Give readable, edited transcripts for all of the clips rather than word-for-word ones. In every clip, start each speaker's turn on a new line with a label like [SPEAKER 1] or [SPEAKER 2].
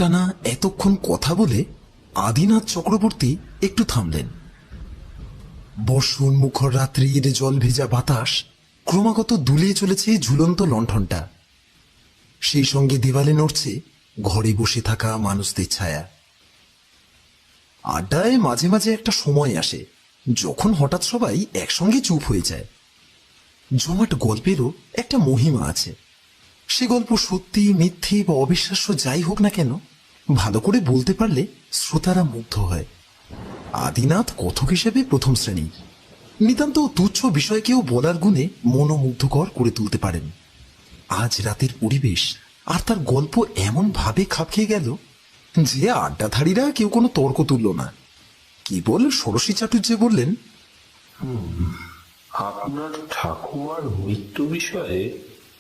[SPEAKER 1] একটানা এতক্ষণ কথা বলে আদিনাথ চক্রবর্তী একটু থামলেন। বর্ষণ মুখর রাত্রির জল ভেজা বাতাস ক্রমাগত দুলিয়ে চলেছে ঝুলন্ত লণ্ঠনটা। সেই সঙ্গে দেওয়ালে নড়ছে ঘরে বসে থাকা মানুষদের ছায়া। আড্ডায় মাঝে মাঝে একটা সময় আসে যখন হঠাৎ সবাই একসঙ্গে চুপ হয়ে যায়। জমাট গল্পেরও একটা মহিমা আছে। সে গল্প সত্যি মিথ্যে বা অবিশ্বাস্য যাই হোক না কেন, ভালো করে বলতে পারলে শ্রোতারা মুগ্ধ হয়। আদিনাথ কথক হিসেবে প্রথম শ্রেণী, নিতান্ত তুচ্ছ বিষয়কেও বলার গুণে মনোমুগ্ধকর করে তুলতে পারেন। আজ রাতের পরিবেশ আর তার গল্প এমন ভাবে খাপ খেয়ে গেল যে আড্ডাধারীরা কেউ কোনো তর্ক তুলল না। কেবল ষোড়শী চাটুর্যে বললেন,
[SPEAKER 2] আপনার ঠাকুমার মৃত্যু বিষয়ে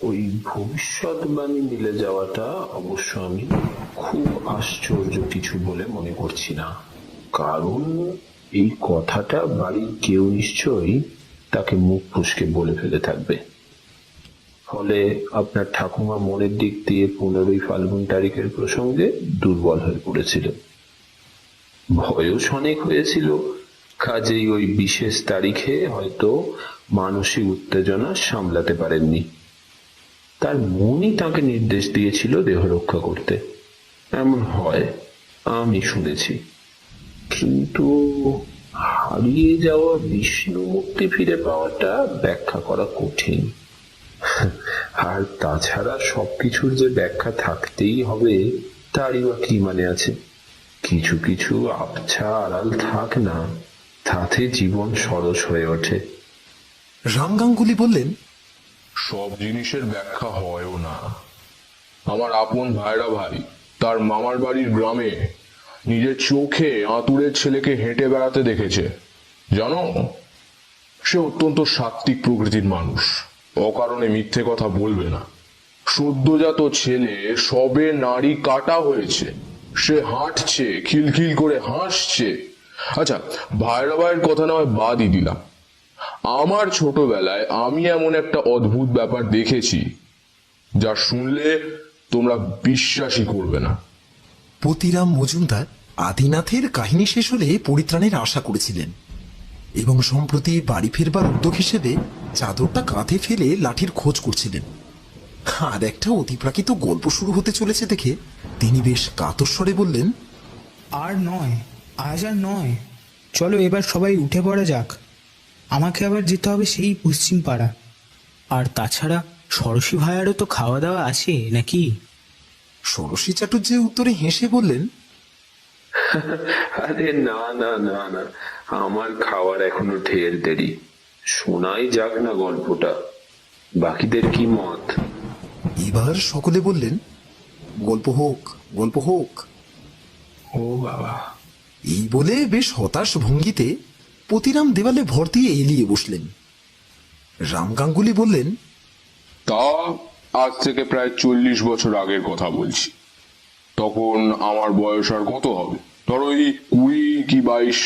[SPEAKER 2] ওই ভবিষ্যৎবাণী মিলে যাওয়াটা অবশ্য আমি খুব আশ্চর্য কিছু বলে মনে করছি না, কারণ এই কথাটা বাড়ির কেউ নিশ্চয়ই তাকে মুখ ফুসকে বলে ফেলে থাকবে। ফলে আপনার ঠাকুমা মনের দিক দিয়ে 15ই ফাল্গুন তারিখের প্রসঙ্গে দুর্বল হয়ে পড়েছিলেন। বয়স অনেক হয়েছিল, কাজেই ওই বিশেষ তারিখে হয়তো মানসিক উত্তেজনা সামলাতে পারেননি। তার মনই তাকে নির্দেশ দিয়েছিল দেহ রক্ষা করতে, এমন হয় আমি শুনেছি। কিন্তু হারিয়ে যাওয়া বিষ্ণু মূর্তি ফিরে পাওয়াটা ব্যাখ্যা করা কঠিন। আর তাছাড়া সবকিছুর যে ব্যাখ্যা থাকতেই হবে তারই বা কি মানে আছে? কিছু কিছু আবছা আড়াল থাক না, তাতে জীবন সরস হয়ে ওঠে।
[SPEAKER 1] রাম গাঙ্গুলি বললেন,
[SPEAKER 3] সব জিনিসের ব্যাখ্যা হয়ও না। আমার আপন ভাইরা ভাই তার মামার বাড়ির গ্রামে নিজের চোখে আতুরের ছেলেকে হেঁটে বেড়াতে দেখেছে। জানো, সে অত্যন্ত সাত্ত্বিক প্রকৃতির মানুষ, অকারণে মিথ্যে কথা বলবে না। সদ্যজাত ছেলে সবে নাড়ি কাটা হয়েছে, সে হাঁটছে, খিলখিল করে হাসছে। আচ্ছা, ভাইরা ভাইয়ের কথা না হয় বাদই দিলাম, আমার ছোটবেলায় আমি এমন একটা অদ্ভুত ব্যাপার দেখেছি যা শুনলে তোমরা বিশ্বাসই করবে না।
[SPEAKER 1] পতিরাম মজুমদার আদিনাথের কাহিনী শেষ হলে পরিত্রাণের আশা করেছিলেন এবং সম্প্রতি বাড়ি ফেরবার উদ্যোগ হিসেবে চাদরটা কাঁধে ফেলে লাঠির খোঁজ করছিলেন। আর একটা অতিপ্রাকৃত গল্প শুরু হতে চলেছে দেখে তিনি বেশ কাতর স্বরে বললেন,
[SPEAKER 4] আর নয়, আজ আর নয়, চলো এবার সবাই উঠে পড়া যাক। আমাকে আবার যেতে হবে সেই পশ্চিম পাড়া। আর তাছাড়া ষোড়শী ভাইয়ারও তো খাওয়া দাওয়া আছে নাকি?
[SPEAKER 1] ষোড়শী চাটুর্যে উত্তরে হেসে বললেন,
[SPEAKER 2] আরে না না না না, আমার খাওয়ার এখনো ঢের দেরি। শোনাই যাক না গল্পটা, বাকিদের কি মত?
[SPEAKER 1] এবার সকলে বললেন, গল্প হোক, গল্প হোক।
[SPEAKER 2] ও বাবা!
[SPEAKER 1] এই বলে বেশ হতাশ ভঙ্গিতে পতিরাম দেওয়ালে ভর দিয়ে এলিয়ে বসলেন। রাম গাঙ্গুলি বললেন,
[SPEAKER 3] তা আজ থেকে প্রায় 40 বছর আগের কথা বলছি। তখন আমার বয়স আর কত হবে, ধরো এই 20 কি 22।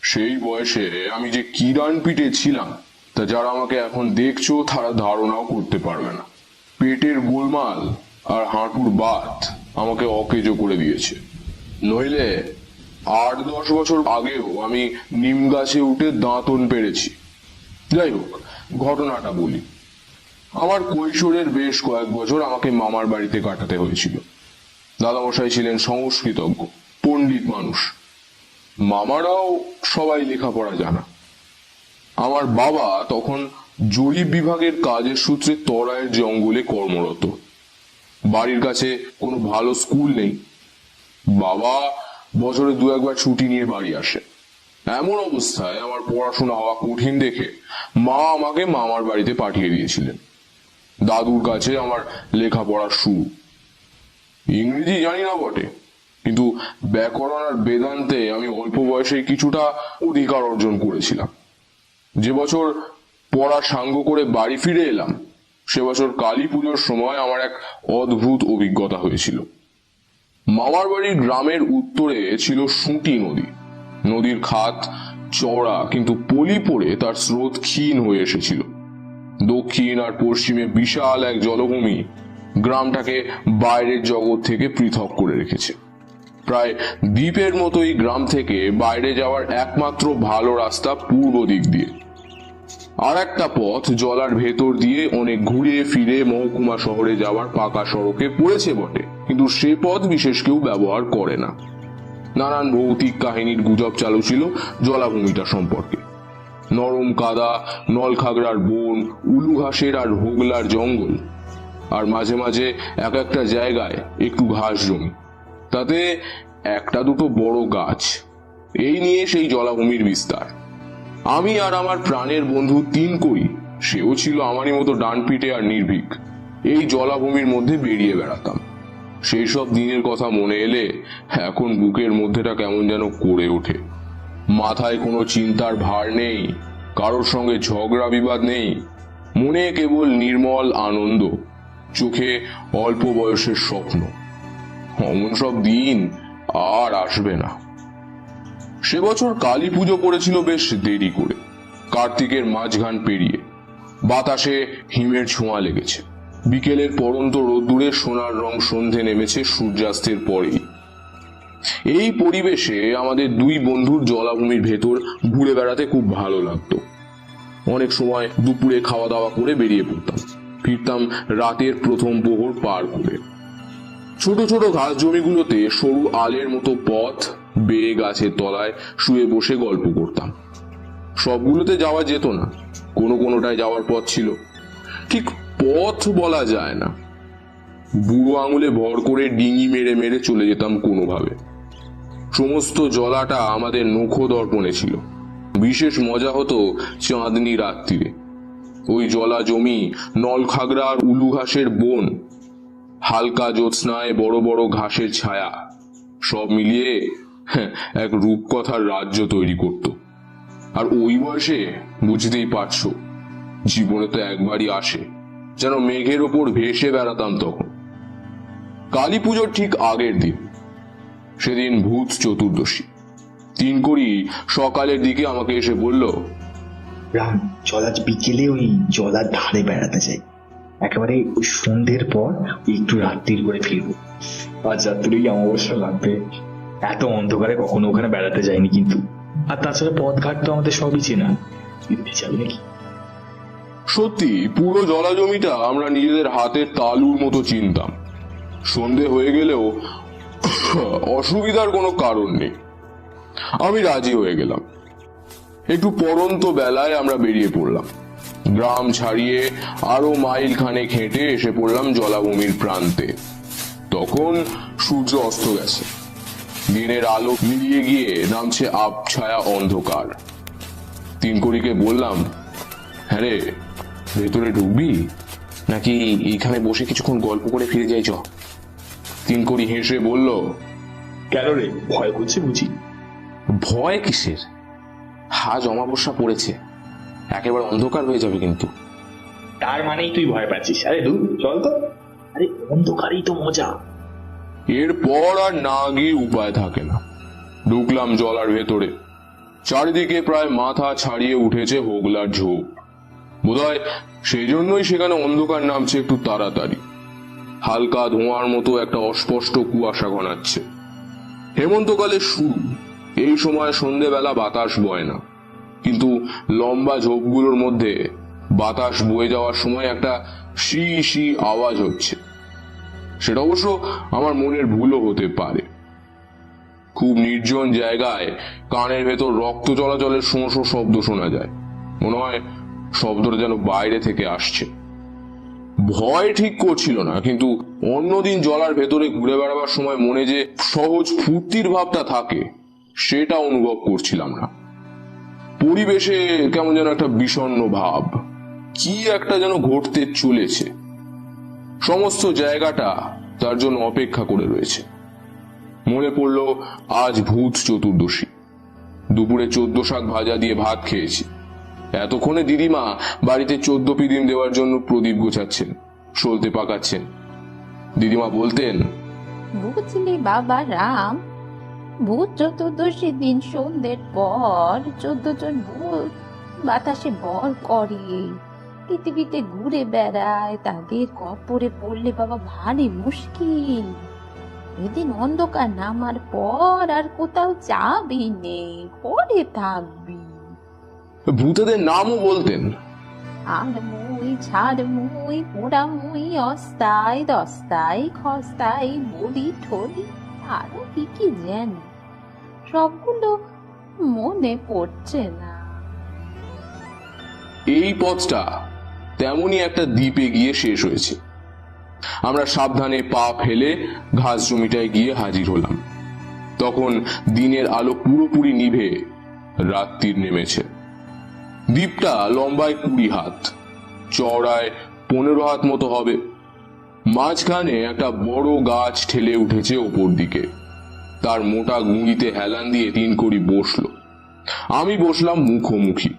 [SPEAKER 3] সেই বয়সে আমি যে কিরান পিঠে ছিলাম তা যারা আমাকে এখন দেখছো তারা ধারণাও করতে পারবে না। পেটের গোলমাল আর হাঁটুর বাত আমাকে অকেজো করে দিয়েছে। নইলে 8-10 বছর আগেও আমি নিম গাছে উঠে দাঁতন পেরেছি। যাই হোক, ঘটনাটা বলি। আমার কৈশোরের বেশ কয়েক বছর আমাকে মামার বাড়িতে কাটাতে হয়েছিল। দাদামশাই ছিলেন সংস্কৃতজ্ঞ, পণ্ডিত মানুষ। মামারাও সবাই লেখাপড়া জানা। আমার বাবা তখন জরিপ বিভাগের কাজের সূত্রে তরাইয়ের জঙ্গলে কর্মরত। বাড়ির কাছে কোনো ভালো স্কুল নেই। বাবা বছরে 2-1বার ছুটি নিয়ে বাড়ি আসে। এমন অবস্থায় আমার পড়াশোনা হওয়া কঠিন দেখে মা আমাকে মামার বাড়িতে পাঠিয়ে দিয়েছিলেন। দাদুর কাছে আমার লেখাপড়ার শুরু। ইংরেজি জানি না বটে, কিন্তু ব্যাকরণ আর বেদান্তে আমি অল্প বয়সে কিছুটা অধিকার অর্জন করেছিলাম। যে বছর পড়া সাঙ্গ করে বাড়ি ফিরে এলাম, সে বছর কালী পুজোর সময় আমার এক অদ্ভুত অভিজ্ঞতা হয়েছিল। মামার বাড়ির গ্রামের উত্তরে ছিল সুঁটি নদী। নদীর খাত চওড়া, কিন্তু পলি পড়ে তার স্রোত ক্ষীণ হয়ে এসেছিল। দক্ষিণ আর পশ্চিমে বিশাল এক জলভূমি, গ্রামটাকে বাইরের জগৎ থেকে পৃথক করে রেখেছে। প্রায় দ্বীপের মতোই গ্রাম থেকে বাইরে যাওয়ার একমাত্র ভালো রাস্তা পূর্ব দিক দিয়ে। আর একটা পথ জলার ভেতর দিয়ে অনেক ঘুরে ফিরে মহকুমা শহরে যাওয়ার পাকা সড়কে পড়েছে বটে, কিন্তু সে পথ বিশেষ কেউ ব্যবহার করে না। নানান ভৌতিক কাহিনীর গুজব চালু ছিল জলাভূমিটা সম্পর্কে। নরম কাদা, নলখাগড়ার বন, উলু ঘাসের আর হোগলার জঙ্গল, আর মাঝে মাঝে এক একটা জায়গায় একটু ঘাস জমি, তাতে একটা দুটো বড় গাছ। এই নিয়ে সেই জলাভূমির বিস্তার। আমি আর আমার প্রাণের বন্ধু তিনকড়ি, সেও ছিল আমারই মতো ডানপিটে আর নির্ভীক, এই জলাভূমির মধ্যে বেরিয়ে বেড়াতাম। সেই সব দিনের কথা মনে এলে এখন বুকের মধ্যেটা কেমন যেন করে ওঠে। মাথায় কোনো চিন্তার ভার নেই, কারোর সঙ্গে ঝগড়া বিবাদ নেই, মনে কেবল নির্মল আনন্দ, চোখে অল্প বয়সের স্বপ্ন। অমন সব দিন আর আসবে না। সে বছর কালী পুজো পড়েছিল বেশ দেরি করে, কার্তিকের মাঝখান পেরিয়ে। বাতাসে হিমের ছোঁয়া লেগেছে। বিকেলের পড়ন্ত রোদ্দুরে সোনার রং সন্ধে নেমেছে সূর্যাস্তের পরেই। এই পরিবেশে আমাদের দুই বন্ধুর জলাভূমির ভেতর ঘুরে বেড়াতে খুব ভালো লাগতো। অনেক সময় দুপুরে খাওয়া দাওয়া করে বেরিয়ে পড়তাম, ফিরতাম রাতের প্রথম প্রহর পার করে। ছোট ছোট ঘাস জমিগুলোতে সরু আলের মতো পথ বেয়ে গাছের তলায় শুয়ে বসে গল্প করতাম। সবগুলোতে যাওয়া যেত না, কোনো কোনোটায় যাওয়ার পথ ছিল, ঠিক পথ বলা যায় না। বুড়ো আঙুলে ভর করে ডিঙি মেরে মেরে চলে যেতাম কোনোভাবে। সমস্ত জলাটা আমাদের নখো দর্পণে ছিল। বিশেষ মজা হতো চাঁদনি রাত্রিরে। ওই জলা জমি, নলখাগড়া আর উলু ঘাসের বন, হালকা জ্যোৎস্নায় বড় বড় ঘাসের ছায়া, সব মিলিয়ে এক রূপকথার রাজ্য তৈরি করত। আর ওই বয়সে বুঝতেই পারছো, জীবনে তো একবারই আসে, যেন মেঘের ওপর ভেসে বেড়াতাম তখন। কালী পুজোর ঠিক আগের দিন, সেদিন ভূত চতুর্দশী। তিনকড়ি সকালের দিকে আমাকে এসে বলল,
[SPEAKER 5] রাম, চল আজ বিকেলে ওই জলার ধারে বেড়াতে যাই। একেবারে ওই সন্ধ্যের পর একটু রাত্রির করে ফিরবো। আজ রাত্রিই অমাবস্যা লাগবে। এত অন্ধকারে কখনো ওখানে বেড়াতে যায়নি কিন্তু। আর তাছাড়া পথঘাট তো আমাদের সবই চেনা, যাবে নাকি?
[SPEAKER 3] সত্যি পুরো জলা জমিটা আমরা নিজেদের হাতের তালুর মতো চিনতাম। সন্ধে হয়ে গেলেও অসুবিধার কোনো কারণ নেই। আমি রাজি হয়ে গেলাম। একটু পড়ন্ত বেলায় আমরা বেরিয়ে পড়লাম। গ্রাম ছাড়িয়ে আরো মাইল খানেক হেঁটে এসে পড়লাম জলাভূমির প্রান্তে। তখন সূর্য অস্ত গেছে, দিনের আলো মিলিয়ে গিয়ে নামছে আবছায়া অন্ধকার। তিনকড়িকে বললাম, হ্যাঁ রে, ভেতরে ঢুকবি নাকি এইখানে বসে কিছুক্ষণ গল্প করে ফিরে যাই? চ। তিনকড়ি হেসে বলল,
[SPEAKER 5] কেন রে, ভয় করছে বুঝি?
[SPEAKER 3] ভয় কিসের? আজ অমাবস্যা পড়েছে, একেবারে অন্ধকার হয়ে যাবে কিন্তু।
[SPEAKER 5] তার মানেই তুই ভয় পাচ্ছিস? আরে দূর চল তো। আরে অন্ধকারেই তো মজা।
[SPEAKER 3] এরপর আর না গিয়ে উপায় থাকে না। ঢুকলাম জলার ভেতরে। চারিদিকে প্রায় মাথা ছাড়িয়ে উঠেছে হোগলার ঝোপ। বোধহয় সেই জন্যই সেখানে অন্ধকার নামছে একটু তাড়াতাড়ি। হালকা ধোঁয়ার মতো একটা অস্পষ্ট কুয়াশা ঘনাচ্ছে। হেমন্তকালের শুরু, এই সময় সন্ধেবেলা বাতাস বয় না, কিন্তু লম্বা ঝোপগুলোর মধ্যে বাতাস বয়ে যাওয়ার সময় একটা শি শি আওয়াজ হচ্ছে। সেটা অবশ্য আমার মনের ভুলও হতে পারে। খুব নির্জন জায়গায় কানের ভেতর রক্ত চলাচলের শোঁ শোঁ শব্দ শোনা যায়। মনে হয় শব্দটা যেন বাইরে থেকে আসছে। ভয় ঠিক করছিল না, কিন্তু অন্যদিন জলার ভেতরে ঘুরে বেড়াবার সময় মনে যে সহজ ফুর্তির ভাবটা থাকে, সেটা অনুভব করছিলাম না। পরিবেশে কেমন যেন একটা বিষণ্ণ ভাব, কি একটা যেন ঘটতে চলেছে। সমস্ত জায়গাটা তার জন্য অপেক্ষা করে রয়েছে। মনে পড়ল আজ ভূত চতুর্দশী। দুপুরে 14 শাক ভাজা দিয়ে ভাত খেয়েছি। এতক্ষণে দিদিমা বাড়িতে 14 পিদিম দেওয়ার জন্য প্রদীপ গোছাচ্ছেন, সলতে পাকাচ্ছেন। দিদিমা বলতেন,
[SPEAKER 6] বুঝলি বাবা রাম, ভূত চতুর্দশীর দিন সন্ধ্যের পর 14 জন ভূত বাতাসে ভর করে। পৃথিবীতে ঘুরে বেড়ায়, তাদের কপরে পড়লে বাবা ভারী মুশকিল। এদিন অন্ধকার নামার পর আর কোথাও যাবি নেই, ঘরে থাকবি।
[SPEAKER 3] ভূতেদের নামও বলতেন?
[SPEAKER 6] আর মুই, ঝাড় মুই, পোড়া মুই, অস্তাই দস্তাই, খস্তাই, বড়ি ঠড়ি, আরো কি কি জানি, সবগুলো মনে পড়ছে না।
[SPEAKER 3] এই পথটা তেমনই একটা দ্বীপে গিয়ে শেষ হয়েছে। আমরা সাবধানে পা ফেলে ঘাস জমিটায় গিয়ে হাজির হলাম। তখন দিনের আলো পুরোপুরি নিভে রাত্রির নেমেছে। দ্বীপটা লম্বায় 20 হাত, চওড়ায় 15 হাত মতো হবে। মাঝখানে একটা বড় গাছ ঠেলে উঠেছে ওপর দিকে। তার মোটা গুঁড়িতে হেলান দিয়ে তিনকড়ি বসলো। আমি বসলাম মুখোমুখি।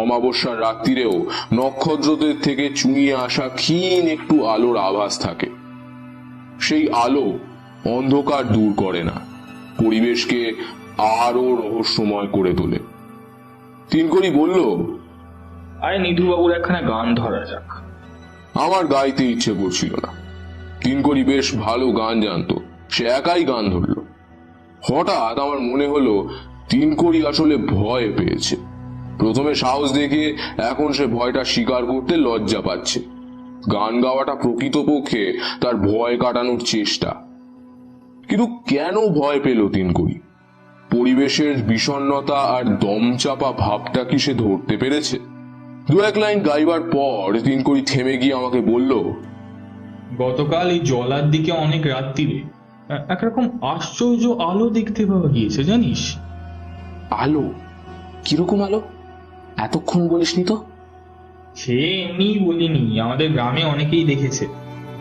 [SPEAKER 3] অমাবস্যার রাত্রিরেও নক্ষত্রদের থেকে চুঁইয়ে আসা ক্ষীণ একটু আলোর আভাস থাকে। সেই আলো অন্ধকার দূর করে না, পরিবেশকে আরো রহস্যময় করে তোলে। তিনকড়ি বলল,
[SPEAKER 5] আরে নিধু বাবুর একখানা গান ধরা যাক।
[SPEAKER 3] আমার গাইতে ইচ্ছে করছিল না। তিনকড়ি বেশ ভালো গান জানতো, সে একাই গান ধরল। হঠাৎ আমার মনে হলো তিনকড়ি আসলে ভয় পেয়েছে। প্রথমে সাহস দেখে এখন সে ভয়টা স্বীকার করতে লজ্জা পাচ্ছে। গান গাওয়াটা প্রকৃতপক্ষে তার ভয় কাটানোর চেষ্টা। কিন্তু কেন ভয় পেল তিনকড়ি? পরিবেশের বিষণ্ণতা আর দমচাপা ভাবটা কি সে ধরতে পেরেছে? 2-1 লাইন গাইবার পর তিনকড়ি থেমে গিয়ে আমাকে বলল,
[SPEAKER 7] গতকাল এই জলার দিকে অনেক রাত্রিরে একরকম আশ্চর্য আলো দেখতে পাওয়া গিয়েছে, জানিস?
[SPEAKER 3] আলো? কিরকম আলো? এতক্ষণ বলিসনি তো।
[SPEAKER 7] সে এমনি বলিনি, আমাদের গ্রামে অনেকেই দেখেছে।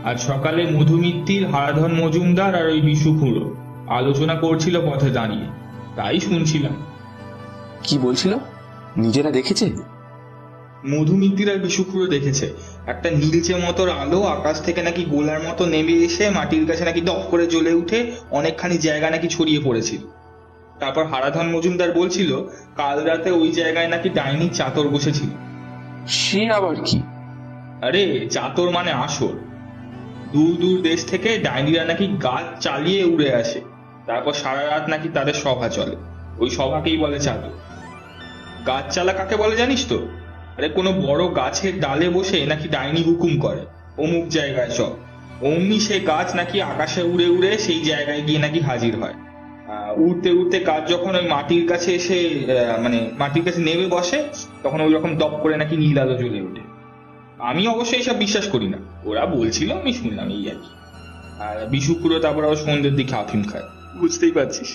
[SPEAKER 7] আজ সকালে মধুমিত্তির, হারাধন মজুমদার আর ওই বিশু খুঁড়ো আলোচনা করছিল পথে দাঁড়িয়ে, তাই শুনছিলাম।
[SPEAKER 3] কি বলছিল? নিজেরা দেখেছে?
[SPEAKER 7] মধুমিত্তির আর বিশু খুঁড়ো দেখেছে একটা নীলচে মতো আলো আকাশ থেকে নাকি গোলার মতো নেমে এসে মাটির কাছে নাকি দপ করে জ্বলে উঠে অনেকখানি জায়গা নাকি ছড়িয়ে পড়েছিল। তারপর হারাধন মজুমদার বলছিল কাল রাতে ওই জায়গায় নাকি ডাইনির চাতর বসেছিল।
[SPEAKER 3] সে আবার কি?
[SPEAKER 7] আরে চাতর মানে আসর। দূর দূর দেশ থেকে ডাইনিরা নাকি গাছ চালিয়ে উড়ে আসে, তারপর সারা রাত নাকি তাদের সভা চলে। ওই সভাকেই বলে চাতর। গাছ চালা কাকে বলে জানিস তো? আরে কোনো বড় গাছের ডালে বসে নাকি ডাইনি হুকুম করে অমুক জায়গায় চল, অমনি সে গাছ নাকি আকাশে উড়ে উড়ে সেই জায়গায় গিয়ে নাকি হাজির হয়। উড়তে উড়তে গাছ যখন ওই মাটির কাছে এসে মাটির কাছে নেমে বসে, তখন ওই রকম দপ করে নাকি নীল আলো জ্বলে ওঠে। আমি অবশ্যই এসব বিশ্বাস করি না, ওরা বলছিল আমি শুনলাম, এই আর কি। আর বিশু খুঁড়ো তারপর আবার সন্ধ্যের দিকে আফিম খায়, বুঝতেই পারছিস।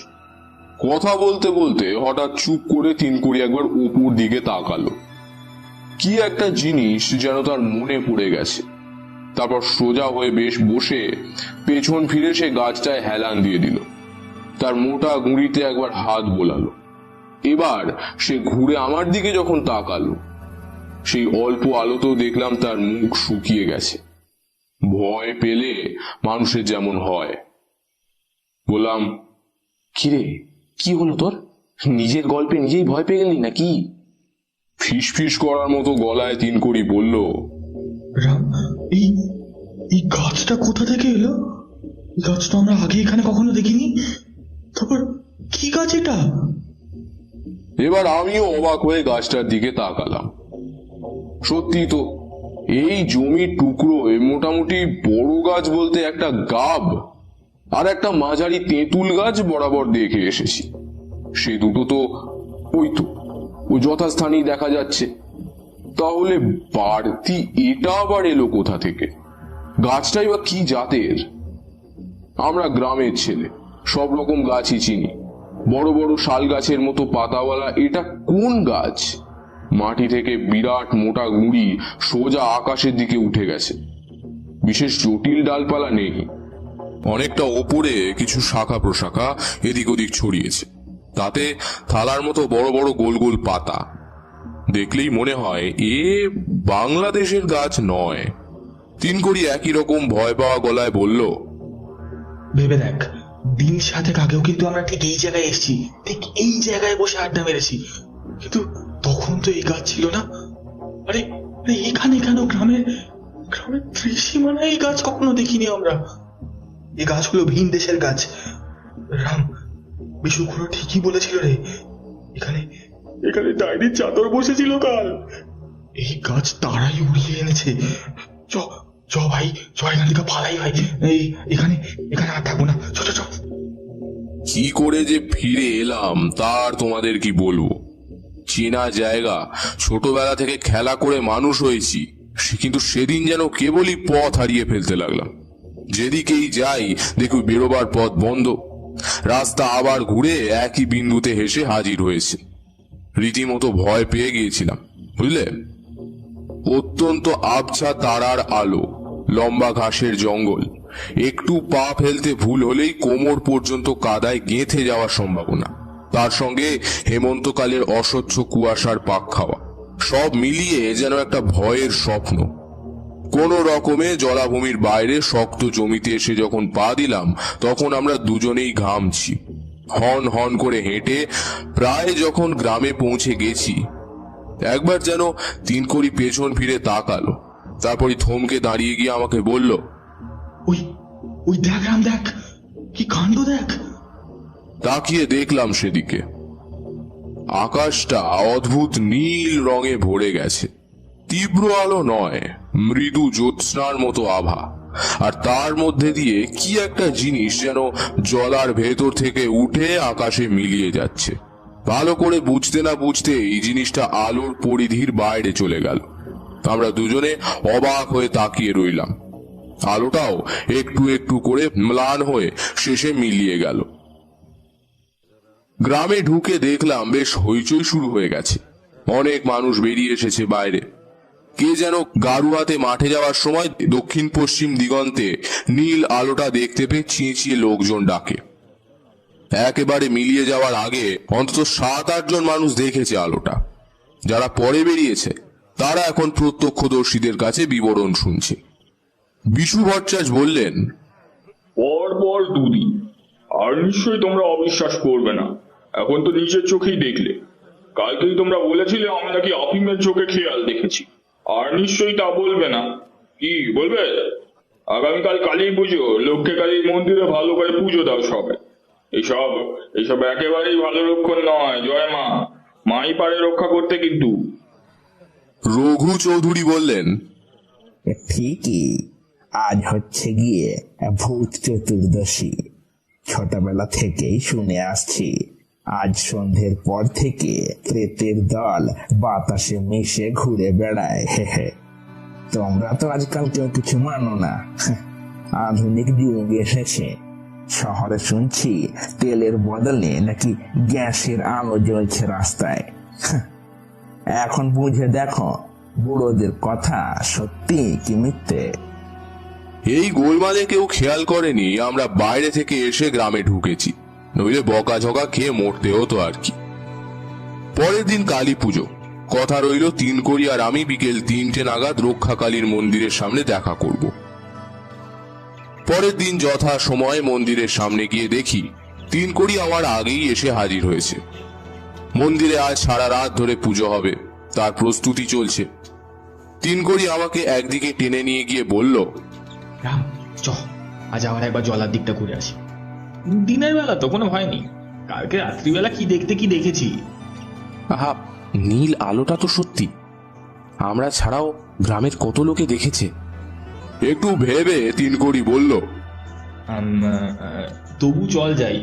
[SPEAKER 3] কথা বলতে বলতে হঠাৎ চুপ করে তিনকড়ি একবার উপর দিকে তাকালো। কি একটা জিনিস যেন তার মনে পড়ে গেছে। তারপর সোজা হয়ে বেশ বসে পেছন ফিরে সে গাছটায় হেলান দিয়ে দিল। তার মোটা গুঁড়িতে একবার হাত বোলালো। এবার সে ঘুরে আমার দিকে যখন তাকালো, সেই অল্প আলোতেও দেখলাম তার মুখ শুকিয়ে গেছে। ভয় পেলে মানুষের যেমন হয়। বললাম, কিরে, কি হলো তোর? নিজের গল্পে নিজেই ভয় পেয়ে গেলি নাকি? ফিস ফিস করার মতো গলায় তিনকড়ি বলল,
[SPEAKER 7] রাম, এই গাছটা কোথা থেকে এলো? এই গাছ তো আমরা আগে এখানে কখনো দেখিনি। তারপর কি গাছ এটা?
[SPEAKER 3] এবার আমিও অবাক হয়ে গাছটার দিকে তাকালাম। সত্যি তো, এই জমির টুকরোয় মোটামুটি বড় গাছ বলতে একটা গাব আর একটা মাঝারি তেঁতুল গাছ বরাবর দেখে এসেছি। সে দুটো তো ও যথাস্থানেই দেখা যাচ্ছে। তাহলে বাড়তি এটা আবার এলো কোথা থেকে? গাছটাই বা কি জাতের? আমরা গ্রামের ছেলে, সব রকম গাছই চিনি। বড় বড় শাল গাছের মতো পাতাওয়ালা এটা কোন গাছ? মাটি থেকে বিরাট মোটা গুঁড়ি সোজা আকাশের দিকে উঠে গেছে। বিশেষ জটিল ডালপালা নেই, অনেকটা ওপরে কিছু শাখা প্রশাখা এদিক ওদিক ছড়িয়েছে। তাতে থালার মতো বড় বড় গোল গোল পাতা। দেখলেই মনে হয় এ বাংলাদেশের গাছ নয়। তিনকড়ি একই রকম ভয় পাওয়া গলায় বলল,
[SPEAKER 7] ভেবে দেখ, দিন সাতেক আগেও কিন্তু আমরা ঠিক এই জায়গায় এসেছি, ঠিক এই জায়গায় বসে আড্ডা মেরেছি, কিন্তু তখন তো এই গাছ ছিল না। আরে এখানে কেন? গ্রামের গ্রামের ত্রিসীমানায় এই গাছ কখনো দেখিনি আমরা। এই গাছ হলো ভিন দেশের গাছ। রাম, বিশুখুড়ো ঠিকই বলেছিল রে, এখানে এখানে ডাইনির চাদর বসেছিল কাল। এই গাছ তারাই উড়িয়ে এনেছে। চ চ ভাই, চ এখান থেকে পালাই ভাই। এই এখানে এখানে আর থাকবো না, চ চ চ।
[SPEAKER 3] কি করে যে ফিরে এলাম তার তোমাদের কি বলবো। চেনা জায়গা, ছোটবেলা থেকে খেলা করে মানুষ হয়েছি, কিন্তু সেদিন যেন কেবলই পথ হারিয়ে ফেলতে লাগলাম। যেদিকেই যাই দেখি বেরোবার পথ বন্ধ। রাস্তা আবার ঘুরে একই বিন্দুতে হেসে হাজির হয়েছে। রীতিমতো ভয় পেয়ে গিয়েছিলাম, বুঝলে। অত্যন্ত আবছা তারার আলো, লম্বা ঘাসের জঙ্গল, একটু পা ফেলতে ভুল হলেই কোমর পর্যন্ত কাদায় গেঁথে যাওয়ার সম্ভাবনা, তার সঙ্গে হেমন্তকালের অস্বচ্ছ কুয়াশার পাক খাওয়া, সব মিলিয়ে যেন একটা ভয়ের স্বপ্ন। কোন রকমে জলাভূমির বাইরে শক্ত জমিতে এসে যখন পা দিলাম তখন আমরা দুজনেই ঘামছি। হন হন করে হেঁটে প্রায় যখন গ্রামে পৌঁছে গেছি, একবার যেন তিনকড়ি পেছন ফিরে তাকালো, তারপরই থমকে দাঁড়িয়ে গিয়ে আমাকে বলল,
[SPEAKER 7] ওই ওই দেখ রাম, দেখ কি কাণ্ড দেখ।
[SPEAKER 3] তাকিয়ে দেখলাম সেদিকে। আকাশটা অদ্ভুত নীল রঙে ভরে গেছে। তীব্র আলো নয়, মৃদু জ্যোৎস্নার মতো আভা, আর তার মধ্যে দিয়ে কি একটা জিনিস যেন জলার ভেতর থেকে উঠে আকাশে মিলিয়ে যাচ্ছে। ভালো করে বুঝতে না বুঝতে এই জিনিসটা আলোর পরিধির বাইরে চলে গেল। আমরা দুজনে অবাক হয়ে তাকিয়ে রইলাম। আলোটাও একটু একটু করে ম্লান হয়ে শেষে মিলিয়ে গেল। গ্রামে ঢুকে দেখলাম বেশ হইচই শুরু হয়ে গেছে। অনেক মানুষ বেরিয়ে এসেছে বাইরে। কে যেন গাড়ু হাতে মাঠে যাওয়ার সময় দক্ষিণ পশ্চিম দিগন্তে নীল আলোটা দেখতে পেয়ে চেঁচিয়ে লোকজন ডাকে। একেবারে মিলিয়ে যাওয়ার আগে অন্তত 7-8 জন মানুষ দেখেছে আলোটা। যারা পরে বেরিয়েছে তারা এখন প্রত্যক্ষদর্শীদের কাছে বিবরণ শুনছে। বিশু ভট্টাচার্য বললেন,
[SPEAKER 8] পর দুদিন, আর নিশ্চয়ই তোমরা অবিশ্বাস করবে না, এখন তো নিজের চোখেই দেখলে। কালকেই তোমরা বলেছিলে আমি নাকি আফিমের চোখে খেয়াল দেখেছি, আর নিশ্চয়ই তা বলবে না। কি বলবে? আগামীকাল কালী পুজো, লক্ষ্মী কালীর মন্দিরে ভালো করে পুজো দাও সবাই। এইসব এইসব একেবারেই ভালো লক্ষণ নয়। জয় মা, মাই পারে রক্ষা করতে। কিন্তু
[SPEAKER 3] রঘু চৌধুরী বললেন,
[SPEAKER 9] ঠিকই, আজ হচ্ছে গিয়ে ভূত চতুর্দশী। ছোটবেলা থেকেই শুনে আসছি আজ সন্ধ্যের পর থেকে প্রেতের দল বাতাসে মিশে ঘুরে বেড়ায়। হে, তোমরা তো আজকাল কেউ কিছু মানো না। আধুনিক যুগ এসেছে, শহরে শুনছি তেলের বদলে নাকি গ্যাসের আলো জ্বলছে রাস্তায়। এখন বুঝে দেখো বুড়োদের কথা সত্যি কি মিথ্যে।
[SPEAKER 3] এই গোলমালে কেউ খেয়াল করেনি আমরা বাইরে থেকে এসে গ্রামে ঢুকেছি, নইলে বকাঝকা খেয়ে মরতে হতো আর কি। পরের দিন কালী পুজো। কথা রইল তিনকড়ি আর আমি বিকেল 3টে নাগাদ রক্ষাকালীর মন্দিরের সামনে দেখা করব। পরের দিন যথা সময়ে মন্দিরের সামনে গিয়ে দেখি তিনকড়ি আমার আগেই এসে হাজির হয়েছে। মন্দিরে আজ সারা রাত ধরে পুজো হবে, তার প্রস্তুতি চলছে। তিনকড়ি আমাকে একদিকে টেনে নিয়ে গিয়ে বলল,
[SPEAKER 7] রাম, চ আজ আবার একবার জলার দিকটা ঘুরে আসি। দিনের বেলা তো কোনো ভয় নেই, কালকে রাত্রিবেলা কি দেখেছি।
[SPEAKER 10] আহা, নীল আলোটা তো সত্যি, আমরা ছাড়াও গ্রামের কত লোকে দেখেছে।
[SPEAKER 3] একটু ভেবে তিনকড়ি বলল,
[SPEAKER 7] তবু চল যাই,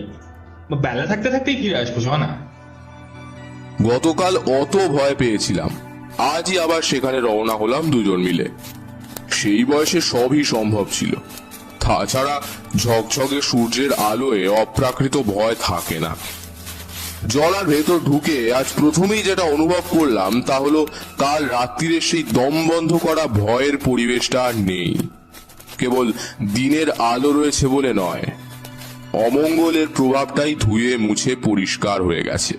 [SPEAKER 7] বেলা থাকতে থাকতেই ফিরে আসবো। চ না।
[SPEAKER 3] গতকাল অত ভয় পেয়েছিলাম, আজই আবার সেখানে রওনা হলাম দুজন মিলে। সেই বয়সে সবই সম্ভব ছিল। তাছাড়া ঝকঝকে সূর্যের আলোয় অপ্রাকৃত ভয় থাকে না। জলার ভেতর ঢুকে আজ প্রথমেই যেটা অনুভব করলাম তা হলো কাল রাত্রিরে সেই দম বন্ধ করা ভয়ের পরিবেশটা আর নেই। কেবল দিনের আলো রয়েছে বলে নয়, অমঙ্গলের প্রভাবটাই ধুয়ে মুছে পরিষ্কার হয়ে গেছে।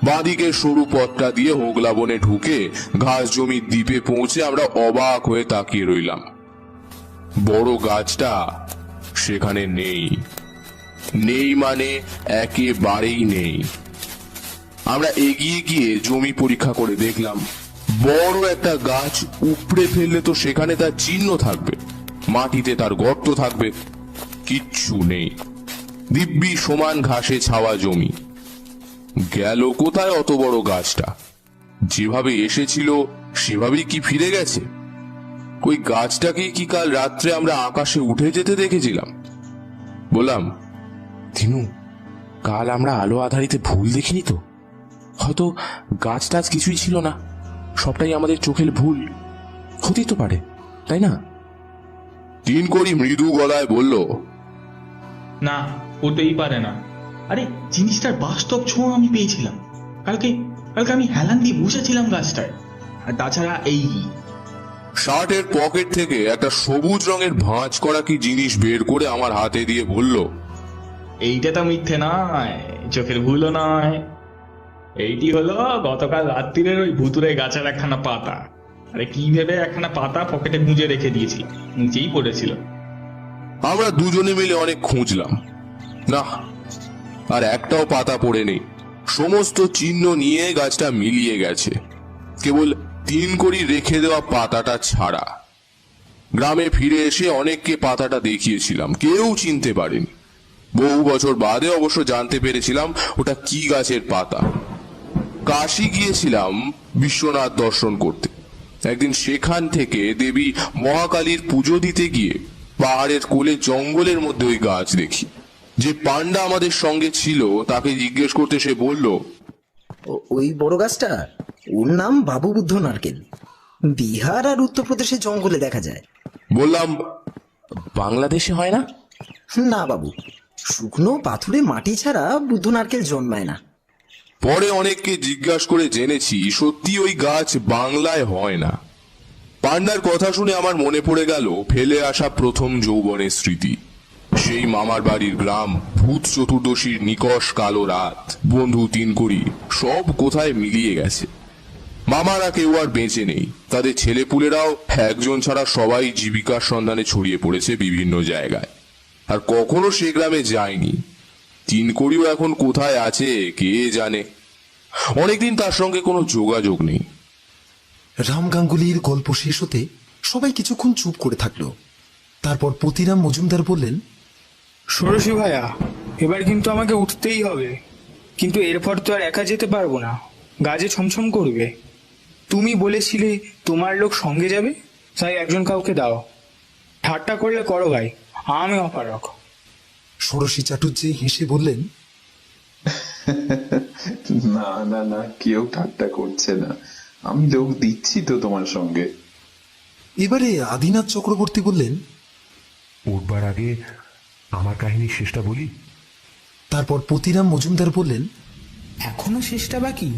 [SPEAKER 3] বাঁদিকে সরু পথটা দিয়ে হোগলা বনে ঢুকে ঘাস জমির দ্বীপে পৌঁছে আমরা অবাক হয়ে তাকিয়ে রইলাম। বড় গাছটা সেখানে নেই মানে একেবারেই নেই। আমরা এগিয়ে গিয়ে জমি পরীক্ষা করে দেখলাম বড় একটা গাছ উপড়ে ফেললে তো সেখানে তার চিহ্ন থাকবে, মাটিতে তার গর্ত থাকবে। কিচ্ছু নেই, দিব্যি সমান ঘাসে ছাওয়া জমি। গেল কোথায় অত বড় গাছটা? যেভাবে এসেছিল সেভাবেই কি ফিরে গেছে? ওই গাছটাকে কি কাল রাত্রে আমরা আকাশে উঠে যেতে দেখেছিলাম? বললাম,
[SPEAKER 10] দিনু, কাল আমরা আলো আধারিতে ভুল দেখিনি তো? হয়তো গাছ টাছ কিছুই ছিল না, সবটাই আমাদের চোখের ভুল। হতেই তো পারে, তাই না?
[SPEAKER 3] তিনকড়ি মৃদু গলায় বলল,
[SPEAKER 7] না, হতেই পারে না। আরে জিনিসটার বাস্তব ছোঁয়া আমি পেয়েছিলাম। কালকে কালকে আমি হেলান দিয়ে বসেছিলাম গাছটায়। আর তাছাড়া এই
[SPEAKER 3] শার্টের পকেট থেকে একটা সবুজ রঙের ভাঁজ করা কি জিনিস বের করে আমার হাতে দিয়ে বলল,
[SPEAKER 7] এইটা তো মিথ্যে নয়, চোখের ভুলও নয়। এইটি হলো গতকাল রাত্রিরের ওই ভুতুরে গাছের একখানা পাতা। আরে কি ভেবে একখানা পাতা পকেটে গুঁজে রেখে দিয়েছি, নিচেই পড়েছিল।
[SPEAKER 3] আমরা দুজনে মিলে অনেক খুঁজলাম, না, আর একটাও পাতা পড়ে নেই। সমস্ত চিহ্ন নিয়ে গাছটা মিলিয়ে গেছে, কেবল তিনকড়ি রেখে দেওয়া পাতাটা ছাড়া। গ্রামে ফিরে এসে অনেককে পাতাটা দেখিয়েছিলাম, কেউ চিনতে পারেনি। বহু বছর বাদে অবশ্য জানতে পেরেছিলাম ওটা কি গাছের পাতা। কাশী গিয়েছিলাম বিশ্বনাথ দর্শন করতে। একদিন সেখান থেকে দেবী মহাকালীর পুজো দিতে গিয়ে পাহাড়ের কোলে জঙ্গলের মধ্যে ওই গাছ দেখি। যে পান্ডা আমাদের সঙ্গে ছিল তাকে জিজ্ঞেস করতে সে বলল,
[SPEAKER 11] ওই বড় গাছটা, ওর নাম বাবু বুদ্ধ নারকেল। বিহার আর উত্তরপ্রদেশের জঙ্গলে দেখা যায়।
[SPEAKER 3] বললাম,
[SPEAKER 10] বাংলাদেশে হয় না?
[SPEAKER 11] না বাবু, শুকনো পাথুরে মাটি ছাড়া বুদ্ধ নারকেল জন্মায় না।
[SPEAKER 3] পরে অনেককে জিজ্ঞাসা করে জেনেছি সত্যি ওই গাছ বাংলায় হয় না। পান্ডার কথা শুনে আমার মনে পড়ে গেল ফেলে আসা প্রথম যৌবনের স্মৃতি। সেই মামার বাড়ির গ্রাম, ভূত চতুর্দশীর নিকষ কালো রাত, বন্ধু তিনকড়ি, সব কোথায় মিলিয়ে গেছে। মামারা কেউ আর বেঁচে নেই, তাদের ছেলেপুলেরাও একজন ছাড়া সবাই জীবিকার সন্ধানে ছড়িয়ে পড়েছে বিভিন্ন জায়গায়। আর কখনো সে গ্রামে যায়নি। তিনকড়িও এখন কোথায় আছে কে জানে। অনেকদিন তার সঙ্গে কোনো যোগাযোগ নেই।
[SPEAKER 1] রাম গাঙ্গুলির গল্প শেষ হতে সবাই কিছুক্ষণ চুপ করে থাকলো। তারপর পতিরাম মজুমদার বললেন,
[SPEAKER 4] ষোড়শী ভাইয়া, এবার কিন্তু আমাকে উঠতেই হবে। কিন্তু এরপর তো আর একা যেতে পারবো না, গাছে ছমছম করবে। তুমি বলেছিলে তোমার লোক সঙ্গে যাবে, তাই একজন কাউকে দাও। ঠাট্টা করলে করো ভাই, আমি অপারক।
[SPEAKER 1] ষোড়শী চাটুর্যে হেসে বললেন,
[SPEAKER 2] না না না, কেউ ঠাট্টা করছে না, আমি লোক দিচ্ছি তো তোমার সঙ্গে।
[SPEAKER 1] এবারে আদিনাথ চক্রবর্তী বললেন,
[SPEAKER 12] উঠবার আগে আমার কাহিনী শেষটা বলি।
[SPEAKER 1] তারপর পতিরাম মজুমদার বললেন,
[SPEAKER 4] এখনো শেষটা বাকি।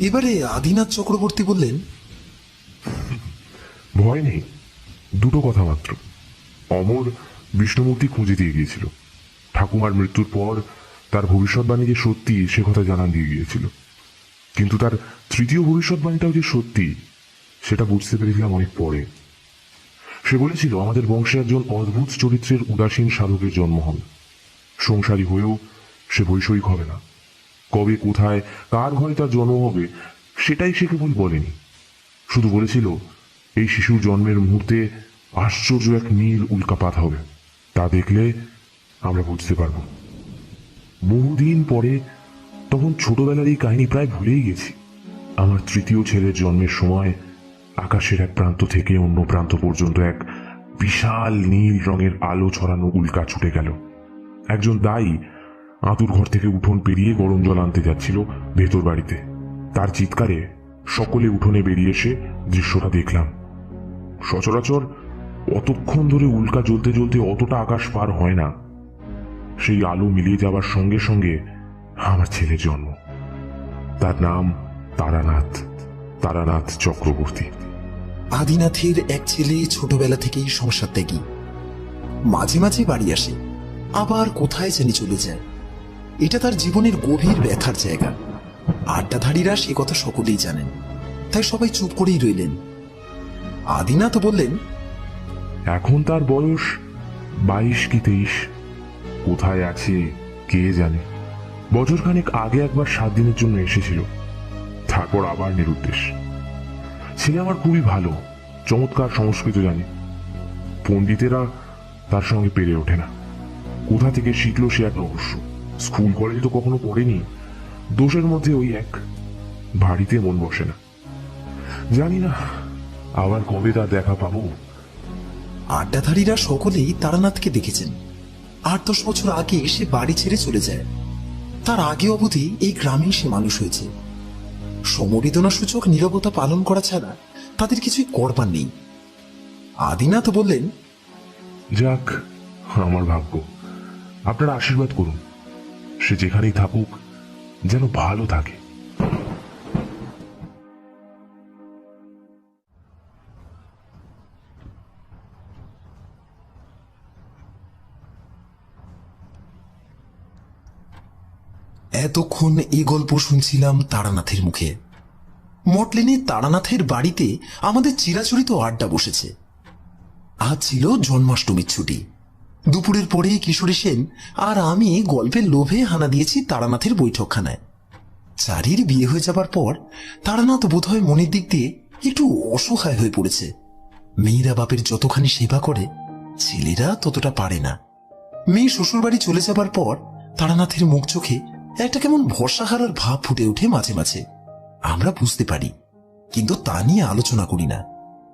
[SPEAKER 1] এবারে আদিনাথ চক্রবর্তী বললেন,
[SPEAKER 12] ভয় নেই, দুটো কথা মাত্র। অমর বিষ্ণুমূর্তি খুঁজে দিয়ে গিয়েছিল। ঠাকুমার মৃত্যুর পর তার ভবিষ্যৎবাণী যে সত্যি সে কথা জানান দিয়ে গিয়েছিল। কিন্তু তার তৃতীয় ভবিষ্যৎবাণীটাও যে সত্যি সেটা বুঝতে পেরেছিলাম অনেক পরে। সে বলেছিল আমাদের বংশে একজন অদ্ভুত চরিত্রের উদাসীন সাধকের জন্ম হবে। সংসারী হয়েও সে বৈষয়িক হবে না। কবে, কোথায়, কার ঘরে তার জন্ম হবে সেটাই সে কেবল বলেনি। শুধু বলেছিল এই শিশুর জন্মের মুহূর্তে আশ্চর্য এক নীল উল্কাপাত হবে, তা দেখলে আমরা বুঝতে পারব। বহুদিন পরে, তখন ছোটবেলার এই কাহিনী প্রায় ভুলেই গেছি। আমার তৃতীয় ছেলের জন্মের সময় আকাশের এক প্রান্ত থেকে অন্য প্রান্ত পর্যন্ত এক বিশাল নীল রঙের আলো ছড়ানো উল্কা ছুটে গেল। একজন দাই আতুর ঘর থেকে উঠোন পেরিয়ে গরম জল আনতে যাচ্ছিল ভেতর বাড়িতে। তার চিৎকারে সকলে উঠোনে বেরিয়ে এসে দৃশ্যটা দেখলাম। সচরাচর অতক্ষণ ধরে উল্কা জ্বলতে জ্বলতে অতটা আকাশ পার হয় না। সেই আলো মিলিয়ে যাওয়ার সঙ্গে সঙ্গে আমার ছেলের জন্ম। তার নাম তারানাথ, তারানাথ চক্রবর্তী।
[SPEAKER 1] আদিনাথের এক ছেলে ছোটবেলা থেকেই সংসার ত্যাগী। মাঝে মাঝে বাড়ি আসে, আবার কোথায় জানি চলে যায়। এটা তার জীবনের গভীর ব্যথার জায়গা। আড্ডাধারীরা সে কথা সকলেই জানেন, তাই সবাই চুপ করেই রইলেন। আদিনাথ বললেন,
[SPEAKER 12] এখন তার বয়স 22 কি 23। কোথায় আছে কে জানে। বছরখানেক আগে একবার 7 দিনের জন্য এসেছিল, তারপর আবার নিরুদ্দেশ। ছেলে আমার খুবই ভালো, চমৎকার সংস্কৃত জানে। পণ্ডিতেরা তার সঙ্গে পেরে ওঠে না। কোথা থেকে শিখলো সে এক রহস্য। স্কুল কলেজে তো কখনো পড়েনি। দোষের মধ্যে ওই এক, বাড়িতে মন বসে না। জানি না আবার কবে তার দেখা পাবো।
[SPEAKER 1] আড্ডাধারীরা সকলেই তারানাথকে দেখেছেন। 8-10 বছর আগে সে বাড়ি ছেড়ে চলে যায়। তার আগে অবধি এই গ্রামেই সে মানুষ হয়েছে। সমবেদনা সূচক নীরবতা পালন করা ছাড়া তাদের কিছুই করবার নেই। আদিনাথ বললেন,
[SPEAKER 12] যাক, আমার ভাগ্য। আপনারা আশীর্বাদ করুন, সে যেখানেই থাকুক যেন ভালো থাকে।
[SPEAKER 1] এতক্ষণ এই গল্প শুনছিলাম তারানাথের মুখে। মটলেনে তারানাথের বাড়িতে আমাদের চিরাচরিত আড্ডা বসেছে। আজ ছিল জন্মাষ্টমীর ছুটি। দুপুরের পরে কিশোরী সেন আর আমি গল্পের লোভে হানা দিয়েছি তারানাথের বৈঠকখানায়। চারির বিয়ে হয়ে যাবার পর তারানাথ বোধহয় মনের দিক দিয়ে একটু অসহায় হয়ে পড়েছে। মেয়েরা বাপের যতখানি সেবা করে, ছেলেরা ততটা পারে না। মেয়ে শ্বশুরবাড়ি চলে যাবার পর তারানাথের মুখ চোখে একটা কেমন ভরসা হারার ভাব ফুটে ওঠে মাঝে মাঝে। আমরা বুঝতে পারি, কিন্তু তা নিয়ে আলোচনা করি না।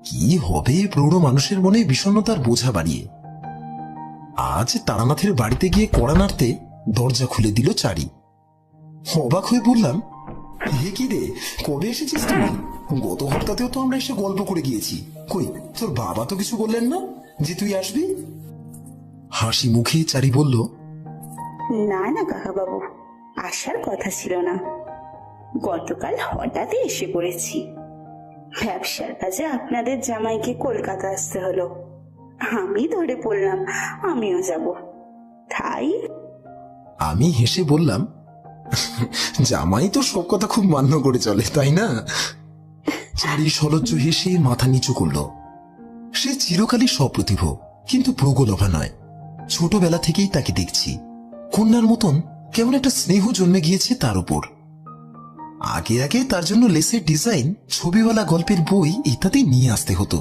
[SPEAKER 1] কি হবে প্রৌঢ় মানুষের মনে বিষণ্ণতার বোঝা বাড়িয়ে। আজ তারানাথের বাড়িতে গিয়ে কড়া নাড়তে দরজা খুলে দিল চারি। অবাক হয়ে বললাম, হে কি রে, কবে এসেছিস তুমি? গত হপ্তাতেও তো আমরা এসে গল্প করে গিয়েছি। কই, তোর বাবা তো কিছু বললেন না যে তুই আসবি? হাসি মুখে চারি বলল,
[SPEAKER 13] না না কাকা বাবু, আসার কথা ছিল না। গতকাল হঠাৎই এসে পড়েছি। ব্যবসার কাজে আপনাদের জামাইকে কলকাতা আসতে হলো। আমি ধরে পড়লাম আমিও যাব, তাই।
[SPEAKER 1] আমি হেসে বললাম, জামাই তো সব কথা খুব মান্য করে চলে, তাই না? চারি সলজ্জ হেসে মাথা নিচু করল। সে চিরকালই সপ্রতিভ, কিন্তু প্রগলভা নয়। ছোটবেলা থেকেই তাকে দেখছি কন্যার মতন কেমন একটা স্নেহ জন্মে গিয়েছে তার উপর। আগে আগে তার জন্য লেসের ডিজাইন, ছবিওয়ালা গল্পের বই ইত্যাদি নিয়ে আসতে হতো।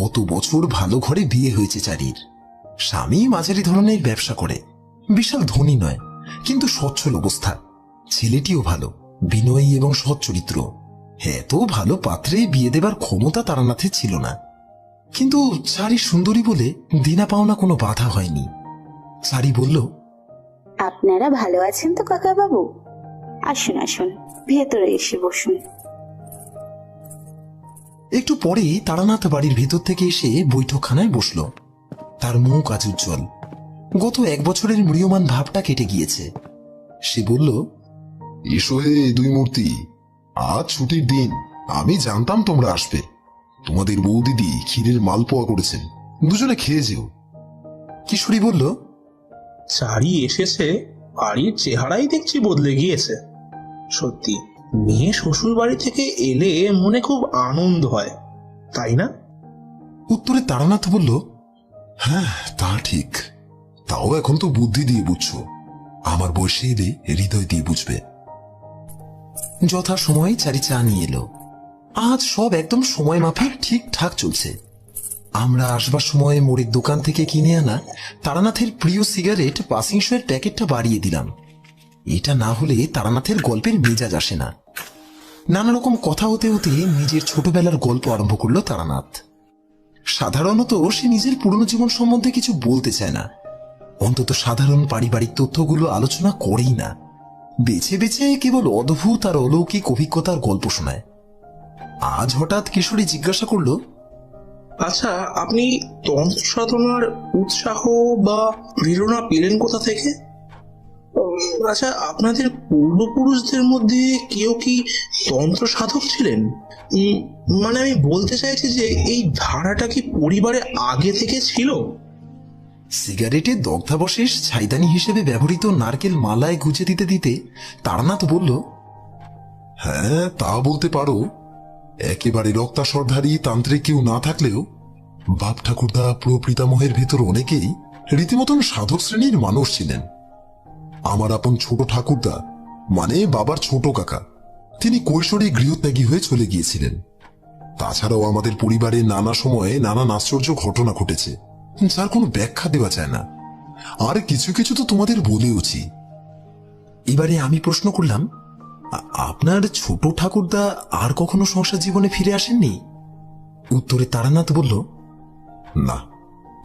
[SPEAKER 1] গত বছর ভালো ঘরে বিয়ে হয়েছে চারির। স্বামী মাঝারি ধরনের ব্যবসা করে, বিশাল ধনী নয়, কিন্তু সচ্ছল অবস্থা। ছেলেটিও ভালো, বিনয়ী এবং সৎ চরিত্র। এত ভালো পাত্রে বিয়ে দেবার ক্ষমতা তারানাথের ছিল না, কিন্তু চারি সুন্দরী বলে দেনা পাওনা কোনো বাধা হয়নি। চারি বলল,
[SPEAKER 13] আপনারা ভালো আছেন তো কাকা বাবু? আসুন আসুন, ভেতরে এসে বসুন।
[SPEAKER 1] একটু পরে তারানাথ বাড়ির ভেতর থেকে এসে বৈঠকখানায় বসল। তার মুখ আজ উজ্জ্বল। গত 1 বছরের ম্রিয়মান ভাবটা কেটে গিয়েছে। সে বলল,
[SPEAKER 14] এসো হে দুই মূর্তি, আজ ছুটির দিন। আমি জানতাম তোমরা আসবে। তোমাদের বউ দিদি ক্ষীরের মালপোয়া করেছেন, দুজনে খেয়ে যেও।
[SPEAKER 1] কিশোরী বলল,
[SPEAKER 15] চারি এসেছে, বাড়ির চেহারাই দেখছি বদলে গিয়েছে। সত্যি, মেয়ে শ্বশুর বাড়ি থেকে এলে মনে খুব আনন্দ হয়, তাই না?
[SPEAKER 1] উত্তরে তারানাথ বলল,
[SPEAKER 14] হ্যাঁ তা ঠিক। তাও এখন তো বুদ্ধি দিয়ে বুঝছো, আমার বয়সে এলে হৃদয় দিয়ে বুঝবে।
[SPEAKER 1] যথা সময়ে চারি চা নিয়ে এলো। আজ সব একদম সময় মাফিক ঠিকঠাক চলছে। আমরা আসবার সময় মোড়ের দোকান থেকে কিনে আনা তারানাথের প্রিয় সিগারেট পাসিং শোয়ের প্যাকেটটা বাড়িয়ে দিলাম। এটা না হলে তারানাথের গল্পের মেজাজ আসে না। নানা রকম কথা হতে হতে নিজের ছোটবেলার গল্প আরম্ভ করলো তারানাথ। সাধারণত সে নিজের পুরনো জীবন সম্বন্ধে কিছু বলতে চায় না, অন্তত সাধারণ পারিবারিক তথ্যগুলো আলোচনা করেই না। বেছে বেছে কেবল অদ্ভুত আর অলৌকিক অভিজ্ঞতার গল্প শোনায়। আজ হঠাৎ কিশোরী জিজ্ঞাসা করলো,
[SPEAKER 15] আচ্ছা, আপনি তন্ত্র সাধনার উৎসাহ বা প্রেরণা পেলেন কোথা থেকে? আচ্ছা, আপনাদের পূর্বপুরুষদের মধ্যে কেউ কি তন্ত্র সাধক ছিলেন? মানে আমি বলতে চাইছি যে এই ধারাটা কি পরিবারে আগে থেকে ছিল?
[SPEAKER 1] সিগারেটে দগ্ধাবশেষ ছাইদানি হিসেবে ব্যবহৃত নারকেল মালায় গুজে দিতে দিতে তারানাথ বলল,
[SPEAKER 14] হ্যাঁ তা বলতে পারো। একেবারে রক্তাসরধারী তান্ত্রিক কেউ না থাকলেও বাপ ঠাকুরদা প্রপিতামহের ভেতর অনেকেই রীতিমতন সাধক শ্রেণীর মানুষ ছিলেন। আমার আপন ছোট ঠাকুরদা, মানে বাবার ছোট কাকা, তিনি কৈশোরে গৃহত্যাগী হয়ে চলে গিয়েছিলেন। তাছাড়াও আমাদের পরিবারে নানা সময়ে নানান আশ্চর্য ঘটনা ঘটেছে, যার কোনো ব্যাখ্যা দেওয়া যায় না। আর কিছু কিছু তো তোমাদের বলেওছি।
[SPEAKER 1] এবারে আমি প্রশ্ন করলাম, আপনার ছোট ঠাকুরদা আর কখনো সংসার জীবনে ফিরে আসেননি? উত্তরে তারানাথ বলল,
[SPEAKER 14] না,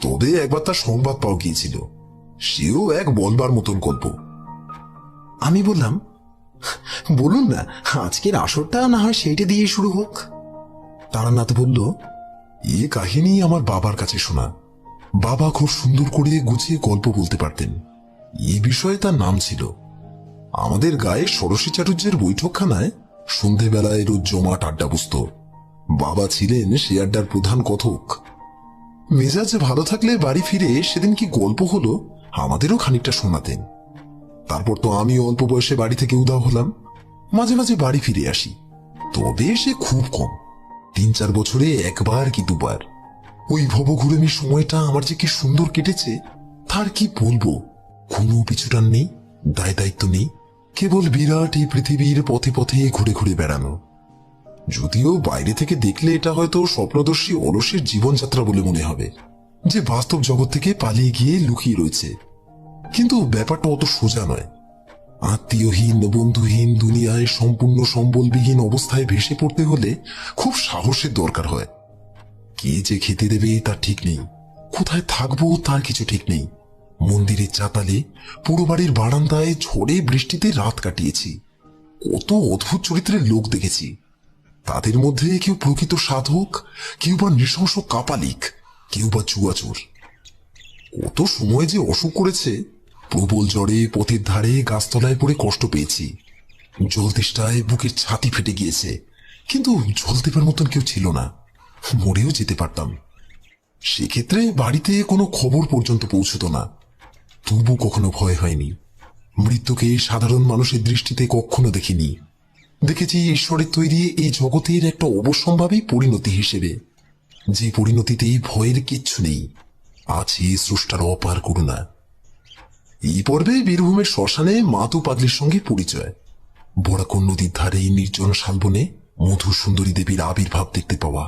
[SPEAKER 14] তবে একবার তার সংবাদ পাওয়া গিয়েছিল। সেও এক বলবার মতন গল্প।
[SPEAKER 1] আমি বললাম, বলুন না, আজকের আসরটা না হয় সেইটা দিয়ে শুরু হোক। তারানাথ বলল,
[SPEAKER 14] এ কাহিনী আমার বাবার কাছে শোনা। বাবা খুব সুন্দর করে গুছিয়ে গল্প বলতে পারতেন। এ বিষয়ে তার নাম ছিল। আমাদের গায়ে ষোড়শী চাটুর্যের বৈঠকখানায় সন্ধেবেলায় রোজ জমাট আড্ডা বসত। বাবা ছিলেন সে আড্ডার প্রধান কথক। মেজাজ ভালো থাকলে বাড়ি ফিরে সেদিন কি গল্প হলো আমাদেরও খানিকটা শোনাতেন। তারপর তো আমি অল্প বয়সে বাড়ি থেকে উধাও হলাম। মাঝে মাঝে বাড়ি ফিরে আসি, তবে সে খুব কম, 3-4 বছরে একবার কি দুবার। ওই ভবঘুরেমি সময়টা আমার যে কি সুন্দর কেটেছে তার কি বলবো। কোনো পিছুটান নেই, দায় দায়িত্ব নেই, কেবল বিরাট এই পৃথিবীর পথে পথে ঘুরে ঘুরে বেড়ানো। যদিও বাইরে থেকে দেখলে এটা হয়তো স্বপ্নদর্শী অলসের জীবনযাত্রা বলে মনে হবে, যে বাস্তব জগৎ থেকে পালিয়ে গিয়ে লুকিয়ে রয়েছে। কিন্তু ব্যাপারটা অত সোজা নয়। আত্মীয়হীন বন্ধুহীন দুনিয়ায় সম্পূর্ণ সম্বলবিহীন অবস্থায় ভেসে পড়তে হলে খুব সাহসের দরকার হয়। কে যে খেতে দেবে তার ঠিক নেই, কোথায় থাকবো তার কিছু ঠিক নেই। মন্দিরের চাতালে, পুরো বাড়ির বারান্দায় ঝড়ে বৃষ্টিতে রাত কাটিয়েছি। কত অদ্ভুত চরিত্রের লোক দেখেছি। তাদের মধ্যে কেউ প্রকৃত সাধক, কেউ বা নৃশংস কাপালিক, কেউ বা জুয়াচোর। কত সময় যে অসুখ করেছে, প্রবল জ্বরে পথের ধারে গাছতলায় পড়ে কষ্ট পেয়েছি। জল তেষ্টায় বুকের ছাতি ফেটে গিয়েছে, কিন্তু জল দেবার মতন কেউ ছিল না, মরেও যেতে পারতাম। সেক্ষেত্রে বাড়িতে কোনো খবর পর্যন্ত পৌঁছত না, তবু কখনো ভয় হয়নি। মৃত্যুকে সাধারণ মানুষের দৃষ্টিতে কখনো দেখিনি। দেখেছি ঈশ্বরের তৈরি এই জগতের একটা অবশ্যম্ভাবী পরিণতি হিসেবে, যে পরিণতিতে ভয়ের কিচ্ছু নেই, আছে স্রষ্টার অপার করুণা। এই পর্বে বীরভূমের শ্মশানে মাতু পাগলির সঙ্গে পরিচয়। বরাকন নদীর ধারে নির্জন শালবনে মধু সুন্দরী দেবীর আবির্ভাব দেখতে পাওয়া।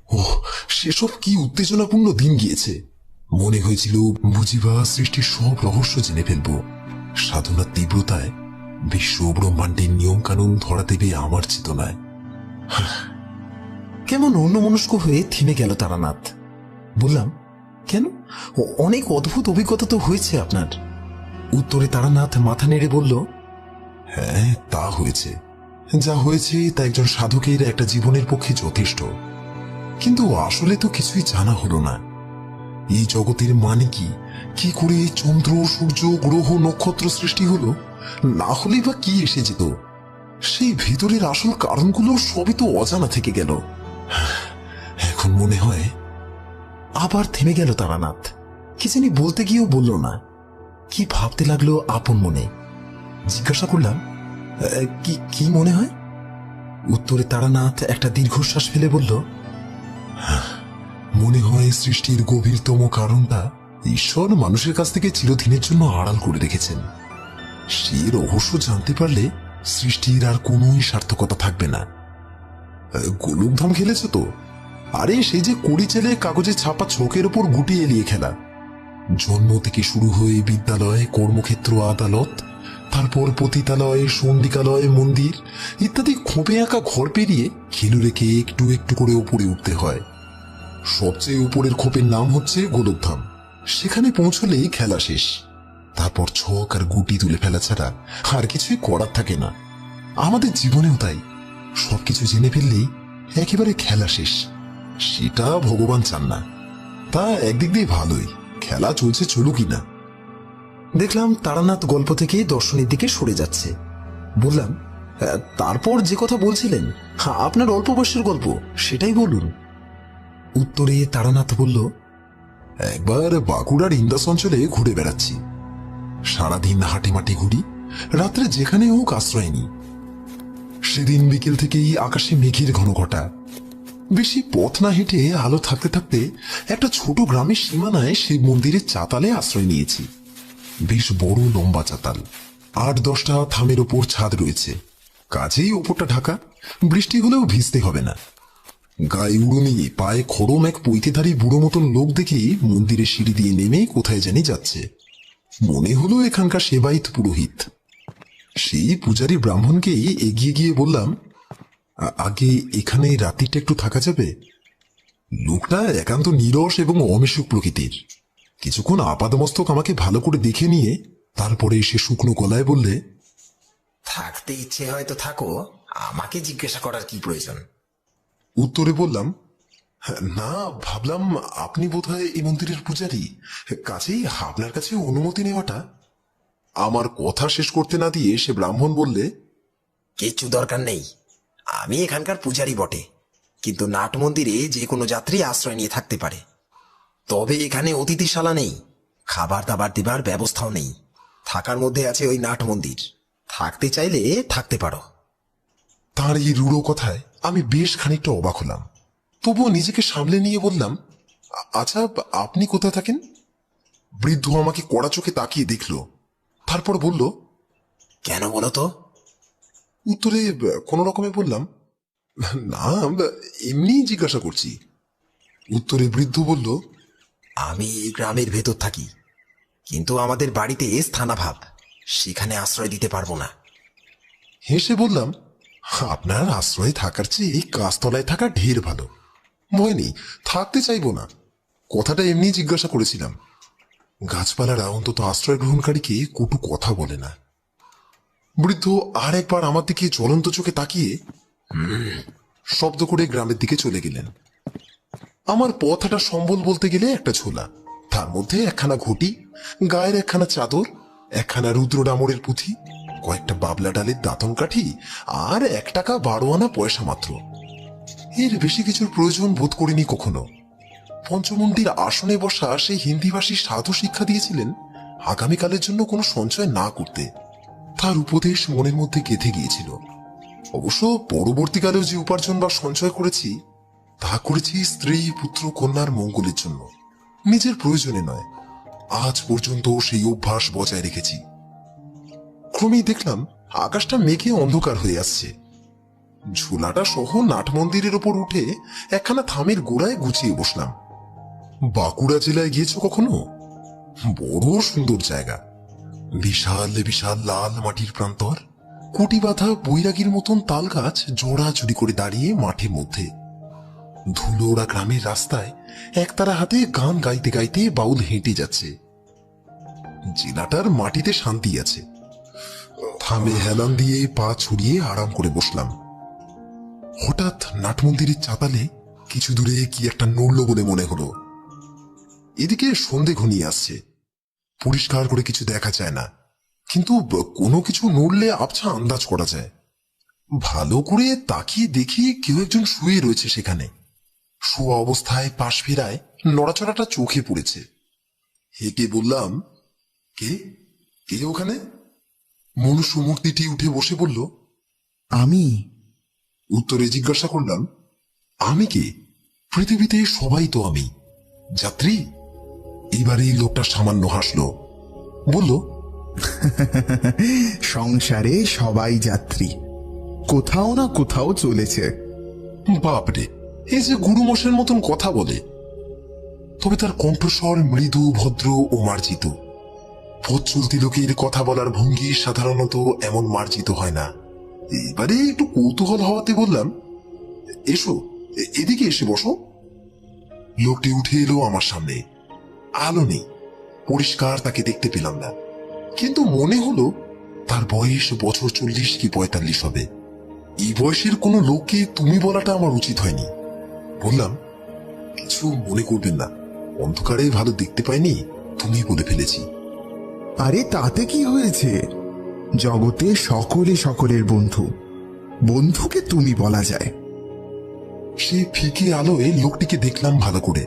[SPEAKER 14] ওহ, সেসব কি উত্তেজনাপূর্ণ দিন গিয়েছে। মনে হয়েছিল বুঝিবা সৃষ্টির সব রহস্য জেনে ফেলব। সাধনার তীব্রতায় বিশ্ব ব্রহ্মাণ্ডের নিয়ম কানুন ধরা দেবে আমার চেতনায়।
[SPEAKER 1] কেমন অন্যমনস্ক হয়ে থেমে গেল তারানাথ। বললাম, কেন, অনেক অদ্ভুত অভিজ্ঞতা তো হয়েছে আপনার। উত্তরে তারানাথ মাথা নেড়ে বলল,
[SPEAKER 14] হ্যাঁ, তা হয়েছে। যা হয়েছে তা একজন সাধকের একটা জীবনের পক্ষে যথেষ্ট। কিন্তু আসলে তো কিছুই জানা হলো না। এই জগতের মানে কি, কি করে চন্দ্র সূর্য গ্রহ নক্ষত্র সৃষ্টি হলো, না হলে বা কি এসে যেত, সেই ভিতরের আসল কারণগুলো সবই তো অজানা থেকে গেল। এখন মনে হয়।
[SPEAKER 1] আবার থেমে গেল তারানাথ। কি জানি বলতে গিয়েও বলল না। কি ভাবতে লাগলো আপন মনে। জিজ্ঞাসা করলাম, কি মনে হয়? উত্তরে তারানাথ একটা দীর্ঘশ্বাস ফেলে বলল,
[SPEAKER 14] মনে হয় সৃষ্টির গভীরতম কারণটা ঈশ্বর মানুষের কাছ থেকে চিরদিনের জন্য আড়াল করে রেখেছেন। সে রহস্য জানতে পারলে সৃষ্টির আর কোনোই সার্থকতা থাকবে না। গোলকধাম খেলেছে তো? আরে সেই যে কড়ি চেলে কাগজে ছাপা ছকের ওপর গুটি এলিয়ে খেলা। জন্ম থেকে শুরু হয়ে বিদ্যালয়, কর্মক্ষেত্র, আদালত, তারপর পতিতালয়, সন্ধিকালয়, মন্দির ইত্যাদি খোপে আঁকা ঘর পেরিয়ে খেলু রেখে একটু একটু করে উপরে উঠতে হয়। সবচেয়ে উপরের খোপের নাম হচ্ছে গোলকধাম। সেখানে পৌঁছলেই খেলা শেষ। তারপর ছক আর গুটি তুলে ফেলা ছাড়া আর কিছুই করার থাকে না। আমাদের জীবনেও তাই। সবকিছু জেনে ফেললেই একেবারে খেলা শেষ। সেটা ভগবান চান না। তা একদিক দিয়ে ভালোই, খেলা চলছে চলুকই না।
[SPEAKER 1] দেখলাম তারানাথ গল্প থেকে দর্শনের দিকে সরে যাচ্ছে। বললাম, তারপর যে কথা বলছিলেন, আপনার অল্প বয়সের গল্প, সেটাই বলুন।
[SPEAKER 14] উত্তরে তারানাথ বলল, একবার বাঁকুড়ার ইন্দাস অঞ্চলে ঘুরে বেড়াচ্ছি। সারাদিন হাটে মাঠে ঘুরি, রাত্রে যেখানে হোক আশ্রয় নিই। সেদিন বিকেল থেকেই আকাশে মেঘের ঘন ঘটা। বেশি পথ না হেঁটে আলো থাকতে থাকতে একটা ছোট গ্রামের সীমানায় শিব মন্দিরের চাতালে আশ্রয় নিয়েছি। বেশ বড় লম্বা চাতাল, 8-10টা থামের ওপর ছাদ রয়েছে। কাজেই ওপরটা ঢাকা, বৃষ্টি হলেও ভিজতে হবে না। গায়ে উড়ুনি, পায়ে খড়ম এক পৈতেধারী বুড়ো মতন লোক দেখে মন্দিরের সিঁড়ি দিয়ে নেমে কোথায় জানি যাচ্ছে। মনে হলো এখানকার সেবায়িত পুরোহিত। সেই পূজারী ব্রাহ্মণকেই এগিয়ে গিয়ে বললাম, আগে এখানে রাত্রিটা একটু থাকা যাবে? লোকটা একান্ত নীরস এবং অমিশুক প্রকৃতির। কিছুক্ষণ আপাদমস্তক আমাকে ভালো করে দেখে নিয়ে তারপরে সে শুকনো গলায় বললে,
[SPEAKER 11] থাকতে ইচ্ছে হয়তো থাকো, আমাকে জিজ্ঞাসা করার কি প্রয়োজন?
[SPEAKER 14] উত্তরে বললাম, না, ভাবলাম আপনি বোধহয় এই মন্দিরের পূজারী, কাছেই আপনার কাছে অনুমতি নেওয়াটা। আমার কথা শেষ করতে না দিয়ে সে ব্রাহ্মণ বললে,
[SPEAKER 11] কিচ্ছু দরকার নেই, আমি এখানকার পূজারী বটে, কিন্তু নাট মন্দিরে যে কোনো যাত্রী আশ্রয় নিয়ে থাকতে পারে। তবে এখানে অতিথিশালা নেই, খাবার দাবার দেবার ব্যবস্থাও নেই। থাকার মধ্যে আছে ওই নাট মন্দির, থাকতে চাইলে থাকতে পারো।
[SPEAKER 14] তাঁর এই রূঢ় কথায় আমি বেশ খানিকটা অবাক হলাম, তবুও নিজেকে সামলে নিয়ে বললাম, আচ্ছা, আপনি কোথায় থাকেন? বৃদ্ধ আমাকে কড়া চোখে তাকিয়ে দেখল, তারপর বলল,
[SPEAKER 11] কেন বলো তো?
[SPEAKER 14] উত্তরে কোন রকমে বললাম, না, এমনি জিজ্ঞাসা করছি। উত্তরে বৃদ্ধ বলল,
[SPEAKER 11] আমি এই গ্রামের ভেতর থাকি, কিন্তু আমাদের বাড়িতে স্থানাভাব, সেখানে আশ্রয় দিতে পারবো না।
[SPEAKER 14] হেসে বললাম, আপনার আশ্রয়ে থাকার চেয়ে এই গাছতলায় থাকা ঢের ভালো। ভয় নেই, থাকতে চাইবো না, কথাটা এমনি জিজ্ঞাসা করেছিলাম। গাছপালারা অন্তত আশ্রয় গ্রহণকারীকে কটু কথা বলে না। বৃদ্ধ আর একবার আমার দিকে জ্বলন্ত চোখে তাকিয়ে শব্দ করে গ্রামের দিকে চলে গেলেন। আমার পথটা সম্বল বলতে গেলে একটা ঝোলা, তার মধ্যে একখানা ঘটি, গায়ের একখানা চাদর, একখানা রুদ্র ডামরের পুঁথি, কয়েকটা বাবলা ডালের দাঁতন কাঠি আর 1 টাকা 12 আনা পয়সা মাত্র। এর বেশি কিছুর প্রয়োজন বোধ করিনি কখনো। পঞ্চমুণ্ডির আসনে বসা সেই হিন্দিভাষী সাধু শিক্ষা দিয়েছিলেন আগামীকালের জন্য কোনো সঞ্চয় না করতে। তার উপদেশ মনের মধ্যে গেঁথে গিয়েছিল। অবশ্য পরবর্তীকালেও যে উপার্জন বা সঞ্চয় করেছি, তা করেছি স্ত্রী পুত্র কন্যার মঙ্গলের জন্য, নিজের প্রয়োজনে নয়। আজ পর্যন্ত সেই অভ্যাস বজায় রেখেছি। ক্রমেই দেখলাম আকাশটা মেঘে অন্ধকার হয়ে আসছে। ঝোলাটা সহ নাট মন্দিরের ওপর উঠে একখানা থামের গোড়ায় গুছিয়ে বসলাম। বাঁকুড়া জেলায় গিয়েছো কখনো? বড় সুন্দর জায়গা। বিশাল বিশাল লাল মাটির প্রান্তর, কুটি বাঁধা বৈরাগীর মতন তাল গাছ জোড়াজুড়ি করে দাঁড়িয়ে মাঠের মধ্যে। ধুলোড়া গ্রামের রাস্তায় একতারা হাতে গান গাইতে গাইতে বাউল হেঁটে যাচ্ছে। জেলাটার মাটিতে শান্তি আছে। থামে হেলান দিয়ে পা ছড়িয়ে আরাম করে বসলাম। হঠাৎ নাট মন্দিরের চাতালে কিছু দূরে কি একটা নড়ল বলে মনে হলো। এদিকে সন্ধে ঘনিয়ে আসছে, পরিষ্কার করে কিছু দেখা যায় না, কিন্তু কোনো কিছু নড়লে আবছা আন্দাজ করা যায়। ভালো করে তাকিয়ে দেখি কেউ একজন শুয়ে রয়েছে সেখানে। শোয়া অবস্থায় পাশ ফেরায় নড়াচড়াটা চোখে পড়েছে। হেঁকে বললাম, কে কে ওখানে? মনুষ্য মূর্তিটি উঠে বসে বলল,
[SPEAKER 4] আমি।
[SPEAKER 14] উত্তরে জিজ্ঞাসা করলাম, আমি কে? পৃথিবীতে সবাই তো আমি, যাত্রী। এবারে এই লোকটা সামান্য হাসলো, বলল,
[SPEAKER 16] সংসারে সবাই যাত্রী, কোথাও না কোথাও চলেছে।
[SPEAKER 14] বাপরে, এই যে গুরুমশের মতন কথা বলে। তবে তার কণ্ঠস্বর মৃদু, ভদ্র ও মার্জিত। পথ চলতি লোকের কথা বলার ভঙ্গি সাধারণত এমন মার্জিত হয় না। এবারে একটু কৌতূহল হওয়াতে বললাম, এসো, এদিকে এসে বসো। লোকটি উঠে এলো আমার সামনে। আলো নেই, পরিষ্কার তাকে দেখতে পেলাম না, কিন্তু মনে হলো তার বয়স বছর 40 কি 45 হবে। এই বয়সের কোনো লোককে তুমি বলাটা আমার উচিত হয়নি। বললাম, কিছু মনে করবেন না, অন্ধকারে ভালো দেখতে পাইনি, তুমি বলে ফেলেছি।
[SPEAKER 16] আরে তাতে কি হয়েছে? জগতে সকলে সকলের বন্ধু, বন্ধুকে তুমি বলা যায়।
[SPEAKER 14] সে ফিকে আলোয় লোকটিকে দেখলাম ভালো করে।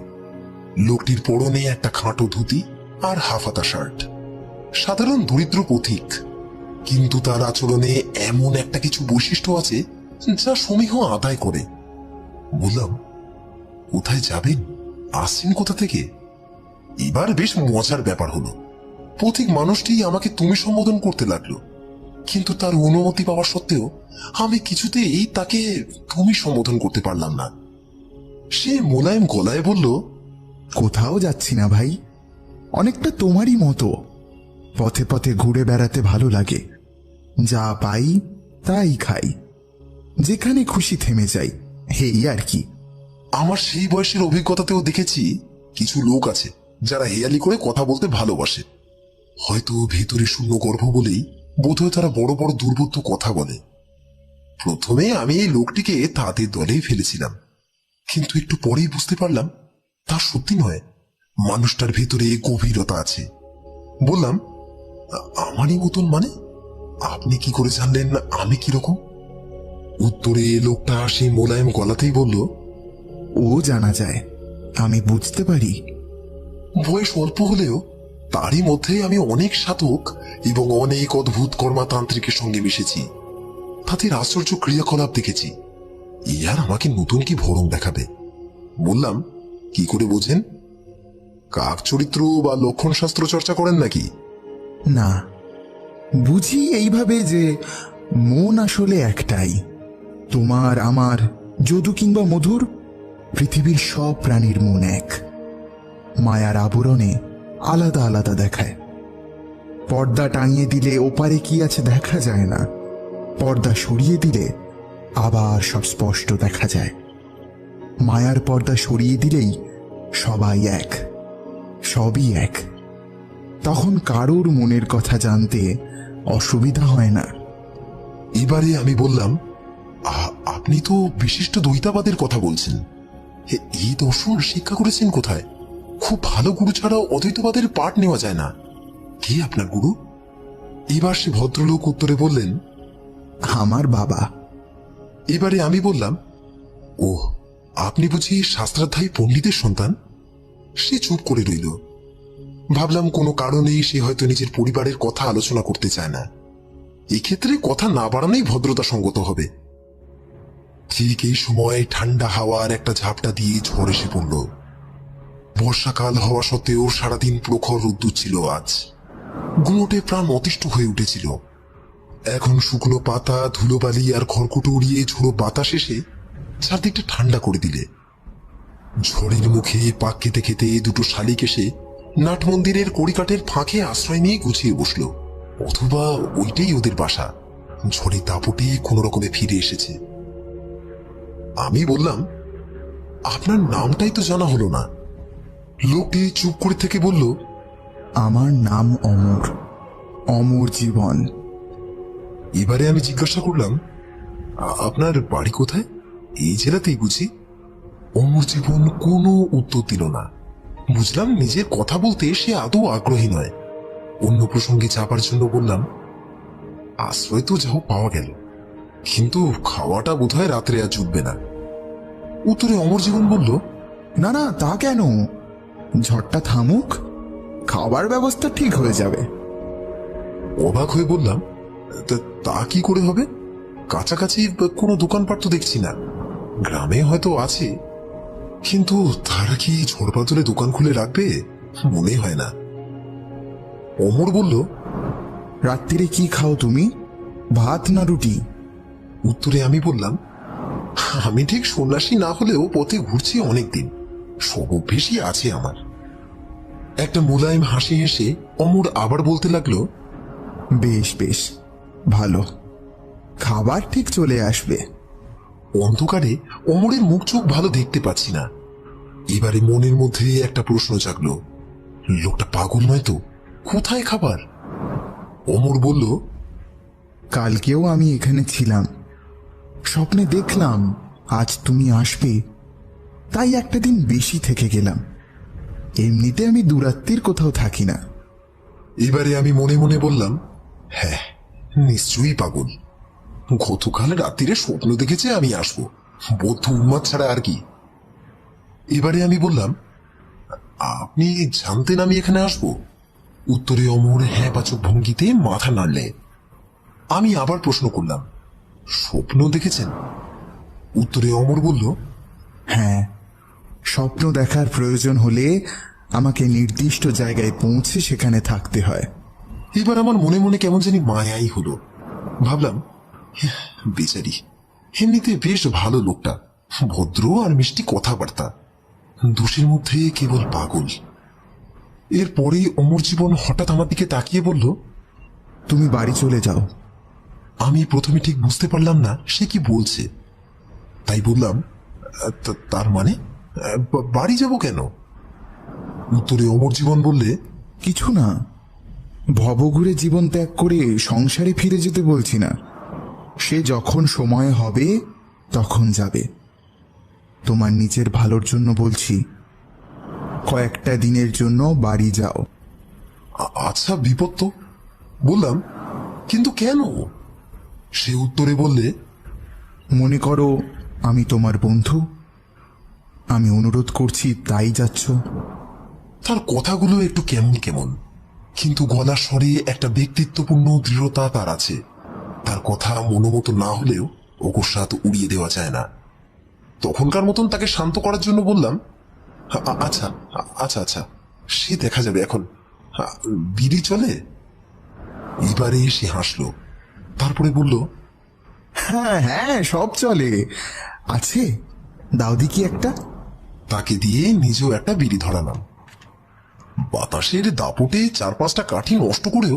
[SPEAKER 14] লোকটির পরনে একটা খাঁটো ধুতি আর হাফাতা শার্ট, সাধারণ দরিদ্র পথিক, কিন্তু তার আচরণে এমন একটা কিছু বৈশিষ্ট্য আছে যা সমীহ আদায় করে। বললাম, কোথায় যাবেন? আসছেন কোথা থেকে? এবার বেশ মজার ব্যাপার হলো। পথিক মানুষটি আমাকে তুমি সম্বোধন করতে লাগলো, কিন্তু তার অনুমতি পাওয়া সত্ত্বেও আমি কিছুতেই তাকে তুমি সম্বোধন করতে পারলাম না। সে মোলায়েম গলায় বলল,
[SPEAKER 16] কোথাও যাচ্ছি না ভাই, অনেকটা তোমারই মতো। পথে পথে ঘুরে বেড়াতে ভালো লাগে, যা পাই তাই খাই, যেখানে খুশি থেমে যাই, এই আর কি।
[SPEAKER 14] আমার সেই বয়সের অভিজ্ঞতাতেও দেখেছি কিছু লোক আছে যারা হেয়ালি করে কথা বলতে ভালোবাসে। হয়তো ভেতরে শূন্য গর্ভ বলেই বোধহয় তারা বড় বড় দুর্বোধ্য কথা বলে। প্রথমে আমি এই লোকটিকে তাদের দলেই ফেলেছিলাম, কিন্তু একটু পরেই বুঝতে পারলাম তা সত্যি নয়, মানুষটার ভেতরে গভীরতা আছে। বললাম, আমারই মতন মানে? আপনি কি করে জানলেন আমি কিরকম? উত্তরে লোকটা সেই মোলায়েম গলাতেই বলল,
[SPEAKER 16] ও জানা যায়, আমি বুঝতে পারি।
[SPEAKER 14] বয়স অল্প হলেও তারই মধ্যে আমি অনেক সাধক এবং অনেক অদ্ভুত কর্মাতান্ত্রিকের সঙ্গে মিশেছি, তাদের আশ্চর্য ক্রিয়াকলাপ দেখেছি। ইয়ার আমাকে নতুন কি ভরং দেখাবে? বললাম, কি করে বোঝেন? কাক চরিত্র বা লক্ষণ শাস্ত্র চর্চা করেন নাকি?
[SPEAKER 16] না, বুঝি এইভাবে যে মন আসলে একটাই। তোমার আমার, যদু কিংবা মধুর, পৃথিবীর সব প্রাণীর মন এক। মায়ার আবরণে আলাদা আলাদা দেখায়। পর্দা টাঙিয়ে দিলে ওপারে কি আছে দেখা যায় না, পর্দা সরিয়ে দিলে আবার সব স্পষ্ট দেখা যায়। মায়ার পর্দা সরিয়ে দিলেই সবাই এক, সবই এক। তখন কারোর মনের কথা জানতে অসুবিধা হয় না।
[SPEAKER 14] এবারে আমি বললাম, আপনি তো বিশিষ্ট দ্বৈতাবাদের কথা বলছেন, এই দর্শন শিক্ষা করেছেন কোথায়? খুব ভালো গুরু ছাড়াও অদ্বৈতবাদের পাঠ নেওয়া যায় না। কে আপনার গুরু? এবার সে ভদ্রলোক উত্তরে বললেন,
[SPEAKER 16] আমার বাবা।
[SPEAKER 14] এবারে আমি বললাম, ও, আপনি বুঝি শাস্ত্রাধ্যায়ী পণ্ডিতের সন্তান? সে চুপ করে রইল। ভাবলাম কোনো কারণেই সে হয়তো নিজের পরিবারের কথা আলোচনা করতে চায় না। এক্ষেত্রে কথা না বাড়ানোই ভদ্রতা সঙ্গত হবে। ঠিক এই সময় ঠান্ডা হাওয়ার একটা ঝাপটা দিয়ে ঝড় এসে পড়ল। বর্ষাকাল হওয়া সত্ত্বেও সারাদিন প্রখর রোদ্দুর ছিল আজ। গুমোটে প্রাণ অতিষ্ঠ হয়ে উঠেছিল। এখন শুকনো পাতা, ধুলোবালি আর খড়কুটো উড়িয়ে ঝোড়ো বাতাস এসে চারদিকটা ঠান্ডা করে দিলে। ঝড়ের মুখে পাক খেতে খেতে দুটো শালিক এসে নাট মন্দিরের কড়িকাঠের ফাঁকে আশ্রয় নিয়ে গুছিয়ে বসল, অথবা ওইটাই ওদের বাসা। ঝড়ে দাপটে কোনো রকমে ফিরে এসেছে। আমি বললাম, আপনার নামটাই তো জানা হলো না। লোকটি চুপ করে থেকে বলল,
[SPEAKER 16] আমার নাম অমর, অমর জীবন।
[SPEAKER 14] এবারে আমি জিজ্ঞাসা করলাম, আপনার বাড়ি কোথায়? এই জেলাতেই বুঝি? অমর জীবন কোনো উত্তর দিল না। বুঝলাম নিজের কথা বলতে সে আদৌ আগ্রহী নয়। অন্য প্রসঙ্গে চাপার জন্য বললাম, আশ্রয় তো যা হোক পাওয়া গেল, কিন্তু খাওয়াটা বোধহয় রাত্রে আর জুটবে না। উত্তরে অমর জীবন বলল,
[SPEAKER 16] না না, তা কেন? ঝড়টা থামুক, খাবার ব্যবস্থা ঠিক হয়ে যাবে।
[SPEAKER 14] অবাক হয়ে বললাম, তা কি করে হবে? কাছাকাছি কোনো দোকানপাট তো দেখছি না। গ্রামে হয়তো আছে, কিন্তু তারা কি ঝড় বাদলে দোকান খুলে রাখবে? মনে হয় না। অমর বলল,
[SPEAKER 16] রাত্রিরে কি খাও তুমি, ভাত না রুটি?
[SPEAKER 14] উত্তরে আমি বললাম, আমি ঠিক সন্ন্যাসী না হলেও পথে ঘুরছি অনেকদিন, সব অভ্যেসই আছে আমার। একটা মুলায়েম হাসি হেসে অমর আবার বলতে লাগলো,
[SPEAKER 16] বেশ বেশ, ভালো, খাবার ঠিক চলে আসবে।
[SPEAKER 14] অন্ধকারে অমরের মুখ চোখ ভালো দেখতে পাচ্ছি না। এবারে মনের মধ্যে একটা প্রশ্ন জাগলো, লোকটা পাগল নয় তো? কোথায় খাবার? অমর বলল,
[SPEAKER 16] কালকেও আমি এখানে ছিলাম, স্বপ্নে দেখলাম আজ তুমি আসবে, তাই একটা দিন বেশি থেকে গেলাম। এমনিতে আমি দুরাত্রির কোথাও থাকি না।
[SPEAKER 14] এবারে আমি মনে মনে বললাম, হ্যাঁ, নিশ্চয়ই পাগল। গতকাল রাত্রিরে স্বপ্ন দেখেছে আমি আসবো, বদ্ধ উন্মাদ ছাড়া আর কি। এবারে আমি বললাম, আপনি জানতেন আমি এখানে আসবো? উত্তরে অমর হ্যাঁ বাচক ভঙ্গিতে মাথা নাড়লে। আমি আবার প্রশ্ন করলাম, স্বপ্ন দেখেছেন? উত্তরে অমর বলল,
[SPEAKER 16] হ্যাঁ, স্বপ্ন দেখার প্রয়োজন হলে আমাকে নির্দিষ্ট জায়গায় পৌঁছে সেখানে থাকতে হয়।
[SPEAKER 14] এবার আমার মনে মনে কেমন জানি মায়াই হলো। ভাবলাম, বেচারি, এমনিতে বেশ ভালো লোকটা, ভদ্র আর মিষ্টি কথাবার্তা, দোষের মধ্যে কেবল পাগল। এরপরে অমর জীবন হঠাৎ আমার দিকে তাকিয়ে বলল,
[SPEAKER 16] তুমি বাড়ি চলে যাও।
[SPEAKER 14] আমি প্রথমে ঠিক বুঝতে পারলাম না সে কি বলছে, তাই বললাম, তার মানে বাড়ি যাব কেন? উত্তরে অমর জীবন বললে,
[SPEAKER 16] কিছু না, ভবঘুরে জীবন ত্যাগ করে সংসারে ফিরে যেতে বলছি না, সে যখন সময় হবে তখন যাবে। তোমার নিজের ভালোর জন্য বলছি, কয়েকটা দিনের জন্য বাড়ি যাও।
[SPEAKER 14] আচ্ছা বিপদ তো, বললাম, কিন্তু কেন? সে উত্তরে বললে,
[SPEAKER 16] মনে করো আমি তোমার বন্ধু, আমি অনুরোধ করছি তাই যাচ্ছ।
[SPEAKER 14] তার কথাগুলো একটু কেমন কেমন, কিন্তু গলার স্বরে একটা ব্যক্তিত্বপূর্ণ দৃঢ়তা তার আছে। তার কথা মনোমতো না হলেও অকস্মাৎ উড়িয়ে দেওয়া যায় না। তখনকার মতন তাকে শান্ত করার জন্য বললাম, আচ্ছা আচ্ছা আচ্ছা, সে দেখা যাবে, এখন বিড়ি চলে? এবারে সে হাসলো, তারপরে বলল,
[SPEAKER 16] হ্যাঁ হ্যাঁ, সব চলে, আছে, দাও দেখি একটা।
[SPEAKER 14] তাকে দিয়ে নিজেও একটা বিড়ি ধরালাম। বাতাসের দাপটে 4-5টা কাঠি নষ্ট করেও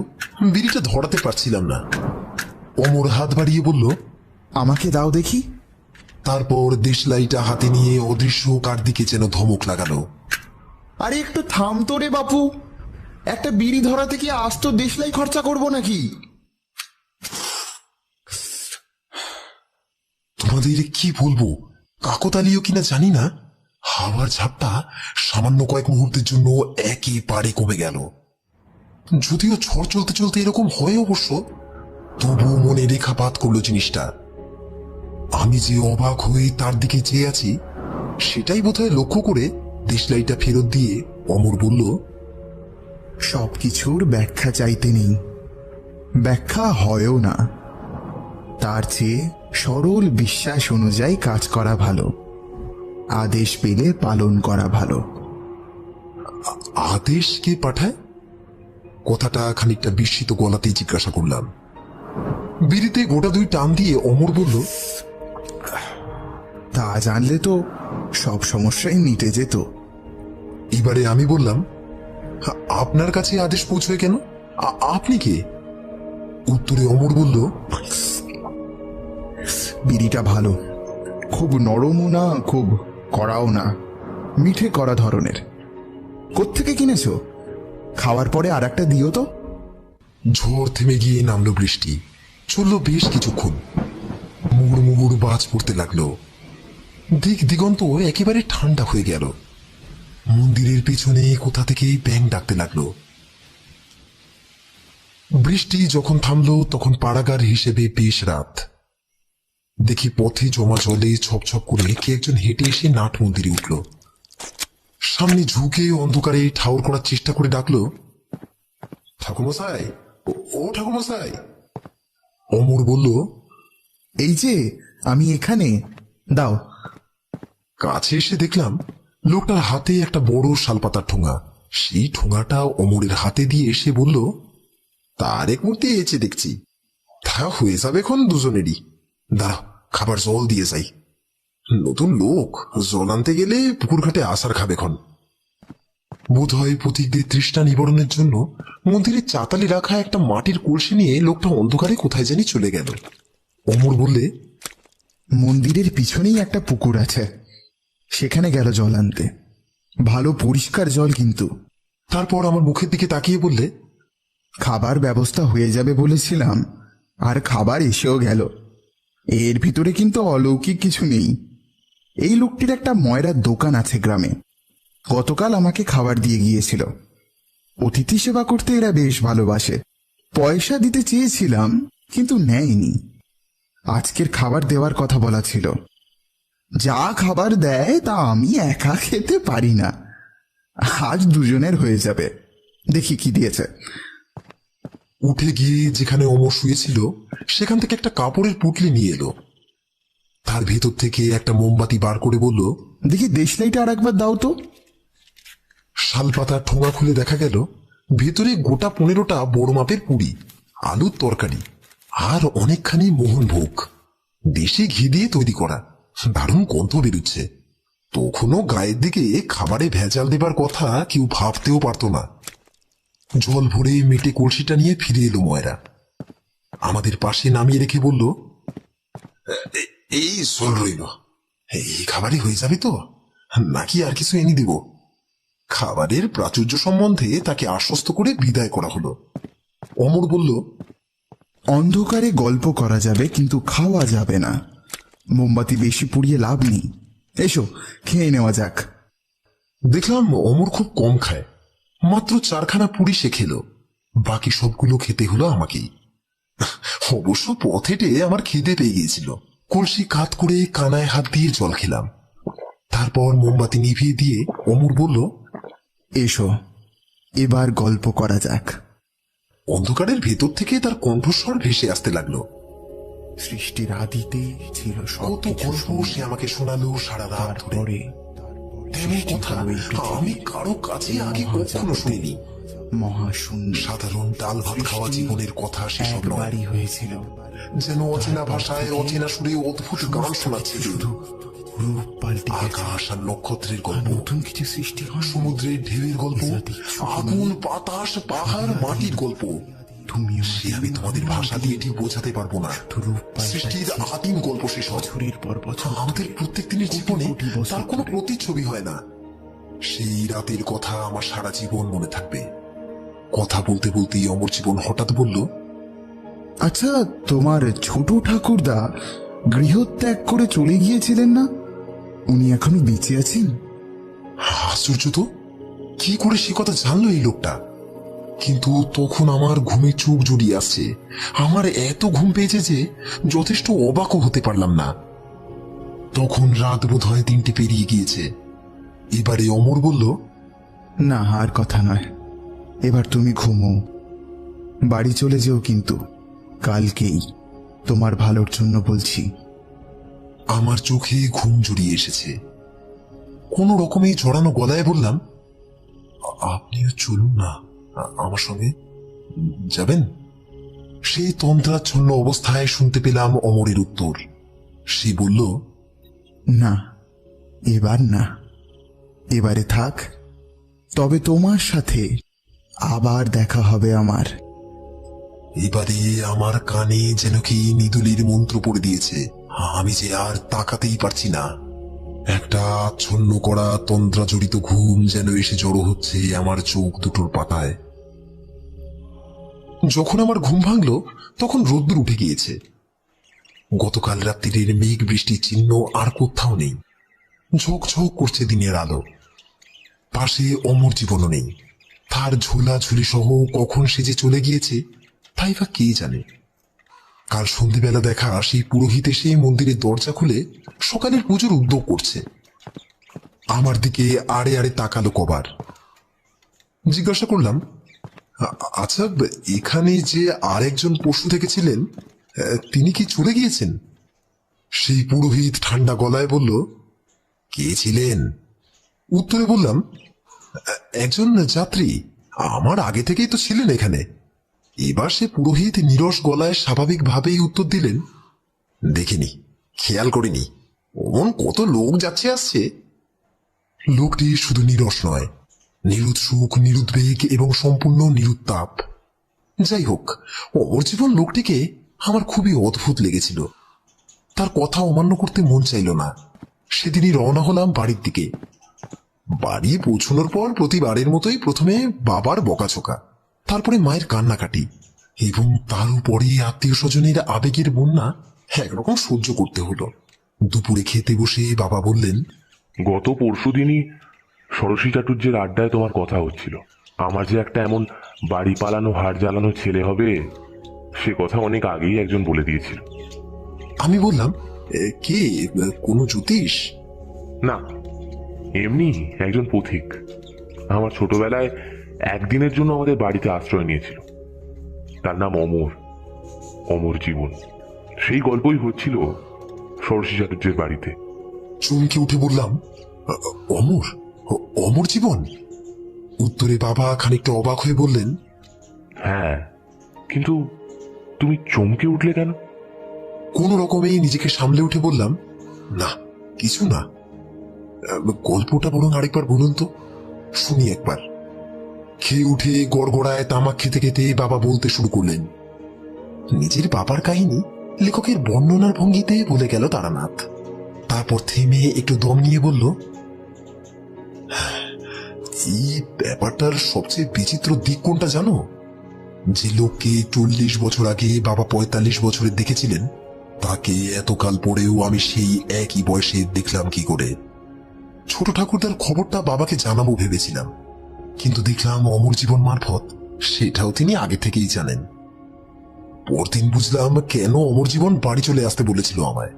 [SPEAKER 14] বিড়িটা ধরাতে পারছিলাম না। অমর হাত বাড়িয়ে বলল,
[SPEAKER 16] আমাকে দাও দেখি।
[SPEAKER 14] তারপর দেশলাইটা হাতে নিয়ে অদৃশ্য কার দিকে যেন ধমক লাগালো।
[SPEAKER 16] আরে একটু থাম তো রে বাপু, একটা বিড়ি ধরাতে কি আস্ত দেশলাই খরচা করবো নাকি?
[SPEAKER 14] তোমাদের কি বলবো, কাকতালীয় কিনা জানি না, হাওয়ার ঝাপটা সামান্য কয়েক মুহূর্তের জন্য একেবারে কমে গেল। যদিও ঝড় চলতে চলতে এরকম হয় অবশ্য, তবুও মনে রেখাপাত করলো জিনিসটা। আমি যে অবাক হয়ে তার দিকে চেয়ে আছি, সেটাই বোধহয় লক্ষ্য করে দেশলাইটা ফেরত দিয়ে অমর বলল,
[SPEAKER 16] সবকিছুর ব্যাখ্যা চাইতে নেই, ব্যাখ্যা হয়ও না, তার চেয়ে সরল বিশ্বাস অনুযায়ী কাজ করা ভালো, আদেশ পেলে পালন করা ভালো।
[SPEAKER 14] আদেশ কে পাঠায়? কথাটা খানিকটা বিস্মিত গলাতেই জিজ্ঞাসা করলাম। বিড়িতে গোটা 2 টান দিয়ে অমর বলল,
[SPEAKER 16] তা জানলে তো সব সমস্যাই মিটে যেত।
[SPEAKER 14] এবারে আমি বললাম, আপনার কাছে আদেশ পৌঁছয় কেন? আপনি কে? উত্তরে অমর বলল,
[SPEAKER 16] বিড়িটা ভালো, খুব নরমও না খুব কড়াও না, মিঠে করা ধরনের। কোত্থেকে কিনেছো? খাওয়ার পরে আর একটা দিও তো।
[SPEAKER 14] ঝড় থেমে গিয়ে নামলো বৃষ্টি, চললো বেশ কিছুক্ষণ। মুহুর মুহুর বাজ পড়তে লাগলো, দিক দিগন্ত একেবারে ঠান্ডা হয়ে গেল। মন্দিরের পেছনে কোথা থেকে ব্যাঙ ডাকতে লাগলো। বৃষ্টি যখন থামলো তখন পাড়াগার হিসেবে বেশ রাত। দেখি পথে জমা জলে ছপছপ করে কে একজন হেঁটে এসে নাট মন্দিরে উঠল। সামনে ঝুঁকে অন্ধকারে ঠাউর করার চেষ্টা করে ডাকলো, ঠাকুমশাই, ও ঠাকুমশাই। অমর বলল,
[SPEAKER 16] এই যে আমি এখানে, দাও।
[SPEAKER 14] কাছে এসে দেখলাম লোকটার হাতে একটা বড় শালপাতার ঠোঙা। সেই ঠোঙাটা অমরের হাতে দিয়ে এসে বলল, তার এক মূর্তি এসে দেখছি, তা হয়ে যাবে এখন দুজনেরই। দাঁড়া, খাবার জল দিয়ে যাই। নতুন লোক, জল আনতে গেলে পুকুর ঘাটে আসার খাবে খন। বোধ হয় পথিকদের তৃষ্ণা নিবারণের জন্য মন্দিরের চাতালে রাখা একটা মাটির কলসি নিয়ে লোকটা অন্ধকারে কোথায় জানি চলে গেল। অমর বললে,
[SPEAKER 16] মন্দিরের পিছনেই একটা পুকুর আছে, সেখানে গেল জল আনতে, ভালো পরিষ্কার জল কিন্তু।
[SPEAKER 14] তারপর আমার মুখের দিকে তাকিয়ে বললে,
[SPEAKER 16] খাবার ব্যবস্থা হয়ে যাবে বলেছিলাম, আর খাবার এসেও গেল। এর ভিতরে কিন্তু অলৌকিক কিছু নেই। এই লোকটির একটা ময়রার দোকান আছে গ্রামে, গতকাল আমাকে খাবার দিয়ে গিয়েছিল। অতিথি সেবা করতে এরা বেশ ভালোবাসে। পয়সা দিতে চেয়েছিলাম কিন্তু নেয়নি। আজকের খাবার দেওয়ার কথা বলা ছিল। যা খাবার দেয় তা আমি একা খেতে পারি না, আজ দুজনের হয়ে যাবে। দেখি কি দিয়েছে।
[SPEAKER 14] উঠে গিয়ে যেখানে অমর শুয়েছিল সেখান থেকে একটা কাপড়ের পুটলি নিয়ে এলো। তার ভেতর থেকে একটা মোমবাতি বার করে বলল,
[SPEAKER 16] দেখি দেশলাইটা আর একবার দাও তো।
[SPEAKER 14] শালপাতার ঠোঙা খুলে দেখা গেল ভেতরে গোটা 15টা বড় মাপের পুরি, আলুর তরকারি আর অনেকখানি মোহনভোগ, দেশি ঘি দিয়ে তৈরি করা। দারুণ গন্ধ বেরুচ্ছে। তখনও গায়ের দিকে খাবারে ভেজাল দেবার কথা কেউ ভাবতেও পারতো না। জল ভরে মেটে কলসিটা নিয়ে ফিরে এলো ময়রা। আমাদের পাশে নামিয়ে রেখে বলল, এই জল রইল, এই খাবারই হয়ে যাবে তো, নাকি আর কিছু এনে দিব? খাবারের প্রাচুর্য সম্বন্ধে তাকে আশ্বস্ত করে বিদায় করা হলো। অমর বলল,
[SPEAKER 16] অন্ধকারে গল্প করা যাবে কিন্তু খাওয়া যাবে না। মোমবাতি বেশি পুড়িয়ে লাভ নেই। এসো খেয়ে নেওয়া যাক।
[SPEAKER 14] দেখলাম অমর খুব কম খায়, মাত্র 4খানা পুরি সে খেলো, বাকি সবগুলো খেতে হলো আমাকেই। অবশ্য পথ হেঁটে আমার খিদে পেয়ে গিয়েছিল। কলসি কাত করে কানায় হাত দিয়ে জল খেলাম। তারপর মোমবাতি নিভিয়ে দিয়ে অমর বলল,
[SPEAKER 16] এসো এবার গল্প করা যাক।
[SPEAKER 14] অন্ধকারের ভেতর থেকে তার কণ্ঠস্বর ভেসে আসতে লাগলো।
[SPEAKER 16] সৃষ্টির আদিতে ছিল
[SPEAKER 14] কত গল্প সে আমাকে শোনালো সারা রাত ধরে। তেমন কথা আমি কারো কাছে আগে কখনো শুনিনি।
[SPEAKER 16] মহাশূন্য
[SPEAKER 14] সাধারণ ডাল ভাত খাওয়া জীবনের কথা সেসব নয়,
[SPEAKER 16] হয়েছিল
[SPEAKER 14] যেন অচেনা ভাষায় অচেনা সুরে অদ্ভুত গান শোনাচ্ছে।
[SPEAKER 16] রূপ পাল্টে
[SPEAKER 14] আকাশ আর নক্ষত্রের গল্প,
[SPEAKER 16] নতুন কিছু সৃষ্টি হয়,
[SPEAKER 14] সমুদ্রের ঢেউয়ের গল্প, আগুন বাতাস পাহাড় মাটির গল্প। সে আমি তোমাদের ভাষা দিয়ে ঠিক বোঝাতে পারবো না। সৃষ্টির আদিম গল্প সেসব।
[SPEAKER 16] বছরের পর বছর
[SPEAKER 14] আমাদের প্রত্যেক দিনের জীবনে তার কোনো প্রতিচ্ছবি হয় না। সেই রাতের কথা আমার সারা জীবন মনে থাকবে। কথা বলতে বলতেই অমর জীবন হঠাৎ বলল,
[SPEAKER 16] আচ্ছা তোমার ছোট ঠাকুরদা গৃহত্যাগ করে চলে গিয়েছিলেন না? উনি এখনো বেঁচে আছেন?
[SPEAKER 14] আশ্চর্য তো, কি করে সে কথা জানলো এই লোকটা? কিন্তু তখন আমার ঘুমে চোখ জড়িয়ে আসছে। আমার এত ঘুম পেয়েছে যে যথেষ্ট অবাকও হতে পারলাম না। তখন রাত বোধ হয় 3টে পেরিয়ে গিয়েছে। এবারে অমর বলল,
[SPEAKER 16] না আর কথা নয়, এবার তুমি ঘুমো। বাড়ি চলে যেও কিন্তু কালকেই, তোমার ভালোর জন্য বলছি।
[SPEAKER 14] আমার চোখে ঘুম জড়িয়ে এসেছে। কোনো রকমে জড়ানো গলায় বললাম, আপনিও চলুন না আমার সঙ্গে, যাবেন? সেই তন্ত্রাচ্ছন্ন অবস্থায় শুনতে পেলাম অমরের উত্তর। সে বলল,
[SPEAKER 16] না এবার না, এবারে থাক, তবে তোমার সাথে আবার দেখা হবে আমার।
[SPEAKER 14] এবারে আমার কানে যেন কি নিদুলির মন্ত্র পড়ে দিয়েছে। আমি যে আর তাকাতেই পারছি না। একটা আচ্ছন্ন করা তন্ত্রা জড়িত ঘুম যেন এসে জড়ো হচ্ছে আমার চোখ দুটোর পাতায়। যখন আমার ঘুম ভাঙলো তখন রোদ্দুর উঠে গিয়েছে। গতকাল রাত্রির মেঘ বৃষ্টির চিহ্ন আর কোথাও নেই। ঝকঝক করছে দিনের আলো। পাশে অমর জীবনও নেই। তার ঝোলা ঝুলি সহ কখন সে যে চলে গিয়েছে তাই বা কে জানে। কাল সন্ধ্যেবেলা দেখা সেই পুরোহিত এসে মন্দিরের দরজা খুলে সকালের পুজোর উদ্যোগ করছে। আমার দিকে আড়ে আড়ে তাকালো কবার। জিজ্ঞাসা করলাম, আচ্ছা এখানে যে আরেকজন পশু দেখেছিলেন তিনি কি চলে গিয়েছেন? সেই পুরোহিত ঠান্ডা গলায় বলল, কে ছিলেন? উত্তরে বললাম, একজন যাত্রী, আমার আগে থেকেই তো ছিলেন এখানে। এবার সে পুরোহিত নীরস গলায় স্বাভাবিকভাবেই উত্তর দিলেন, দেখিনি, খেয়াল করিনি, অমন কত লোক যাচ্ছে আসছে। লোকটি শুধু নীরস নয়, নিরুৎসুক, নিরুদ্বেগ এবং সম্পূর্ণ নিরুত্তাপ। যাই হোক, অমর জীবন লোকটিকে আমার খুবই অদ্ভুত লেগেছিল। তার কথা অমান্য করতে মন চাইল না। সেদিনই রওনা হলাম বাড়ির দিকে। বাড়ি পৌঁছানোর পর প্রতিবারের মতোই প্রথমে বাবার বকাঝকা, তারপরে মায়ের কান্নাকাটি এবং তার উপরে আত্মীয় স্বজনের আবেগের বন্যা একরকম সহ্য করতে হলো। দুপুরে খেতে বসে বাবা বললেন,
[SPEAKER 12] গত পরশুদিনই ষোড়শী চাটুর্যের আড্ডায় তোমার কথা হচ্ছিল। আমার যে একটা এমন বাড়ি পালানো হাড় জ্বালানো ছেলে হবে সে কথা অনেক আগেই একজন বলে দিয়েছিল।
[SPEAKER 14] আমি বললাম, কে, কোনো জ্যোতিষ?
[SPEAKER 12] না, এমনি একজন পথিক। আমার ছোটবেলায় একদিনের জন্য আমাদের বাড়িতে আশ্রয় নিয়েছিল। তার নাম অমর, অমর জীবন। সেই গল্পই হচ্ছিল ষোড়শী চাটুর্যের বাড়িতে।
[SPEAKER 14] চমকে উঠে বললাম, অমর, অমর জীবন? উত্তরে বাবা খানিকটা অবাক হয়ে বললেন,
[SPEAKER 12] হ্যাঁ, কিন্তু তুমি চমকে উঠলে কেন?
[SPEAKER 14] কোন রকমেই নিজেকে সামলে উঠে বললাম, না কিছু না। গল্পটা বরং আরেকবার বলুন তো, শুনি একবার। খেয়ে উঠে গড়গড়ায় তামাক খেতে খেতে বাবা বলতে শুরু করলেন। নিজের বাবার কাহিনী লেখকের বর্ণনার ভঙ্গিতে বলে গেল তারানাথ। তারপর থেমে একটু দম নিয়ে বলল, এই ব্যাপারটার সবচেয়ে বিচিত্র দিক কোনটা জানো? যে লোককে 40 বছর আগে বাবা 45 বছরের দেখেছিলেন, তাকে এতকাল পরেও আমি সেই একই বয়সে দেখলাম কি করে? ছোট ঠাকুরদার খবরটা বাবাকে জানাবো ভেবেছিলাম, কিন্তু দেখলাম অমর জীবন মারফত সেটাও তিনি আগে থেকেই জানেন। পরদিন বুঝলাম কেন অমর জীবন বাড়ি চলে আসতে বলেছিল আমায়।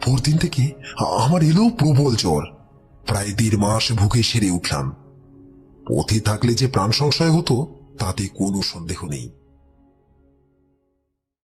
[SPEAKER 14] পরদিন থেকে আমার এলো প্রবল জ্বর। প্রায় 1.5 মাস ভুগে সেরে উঠলাম। পথে থাকলে যে প্রাণ সংশয় হতো তাতে কোনো সন্দেহ নেই।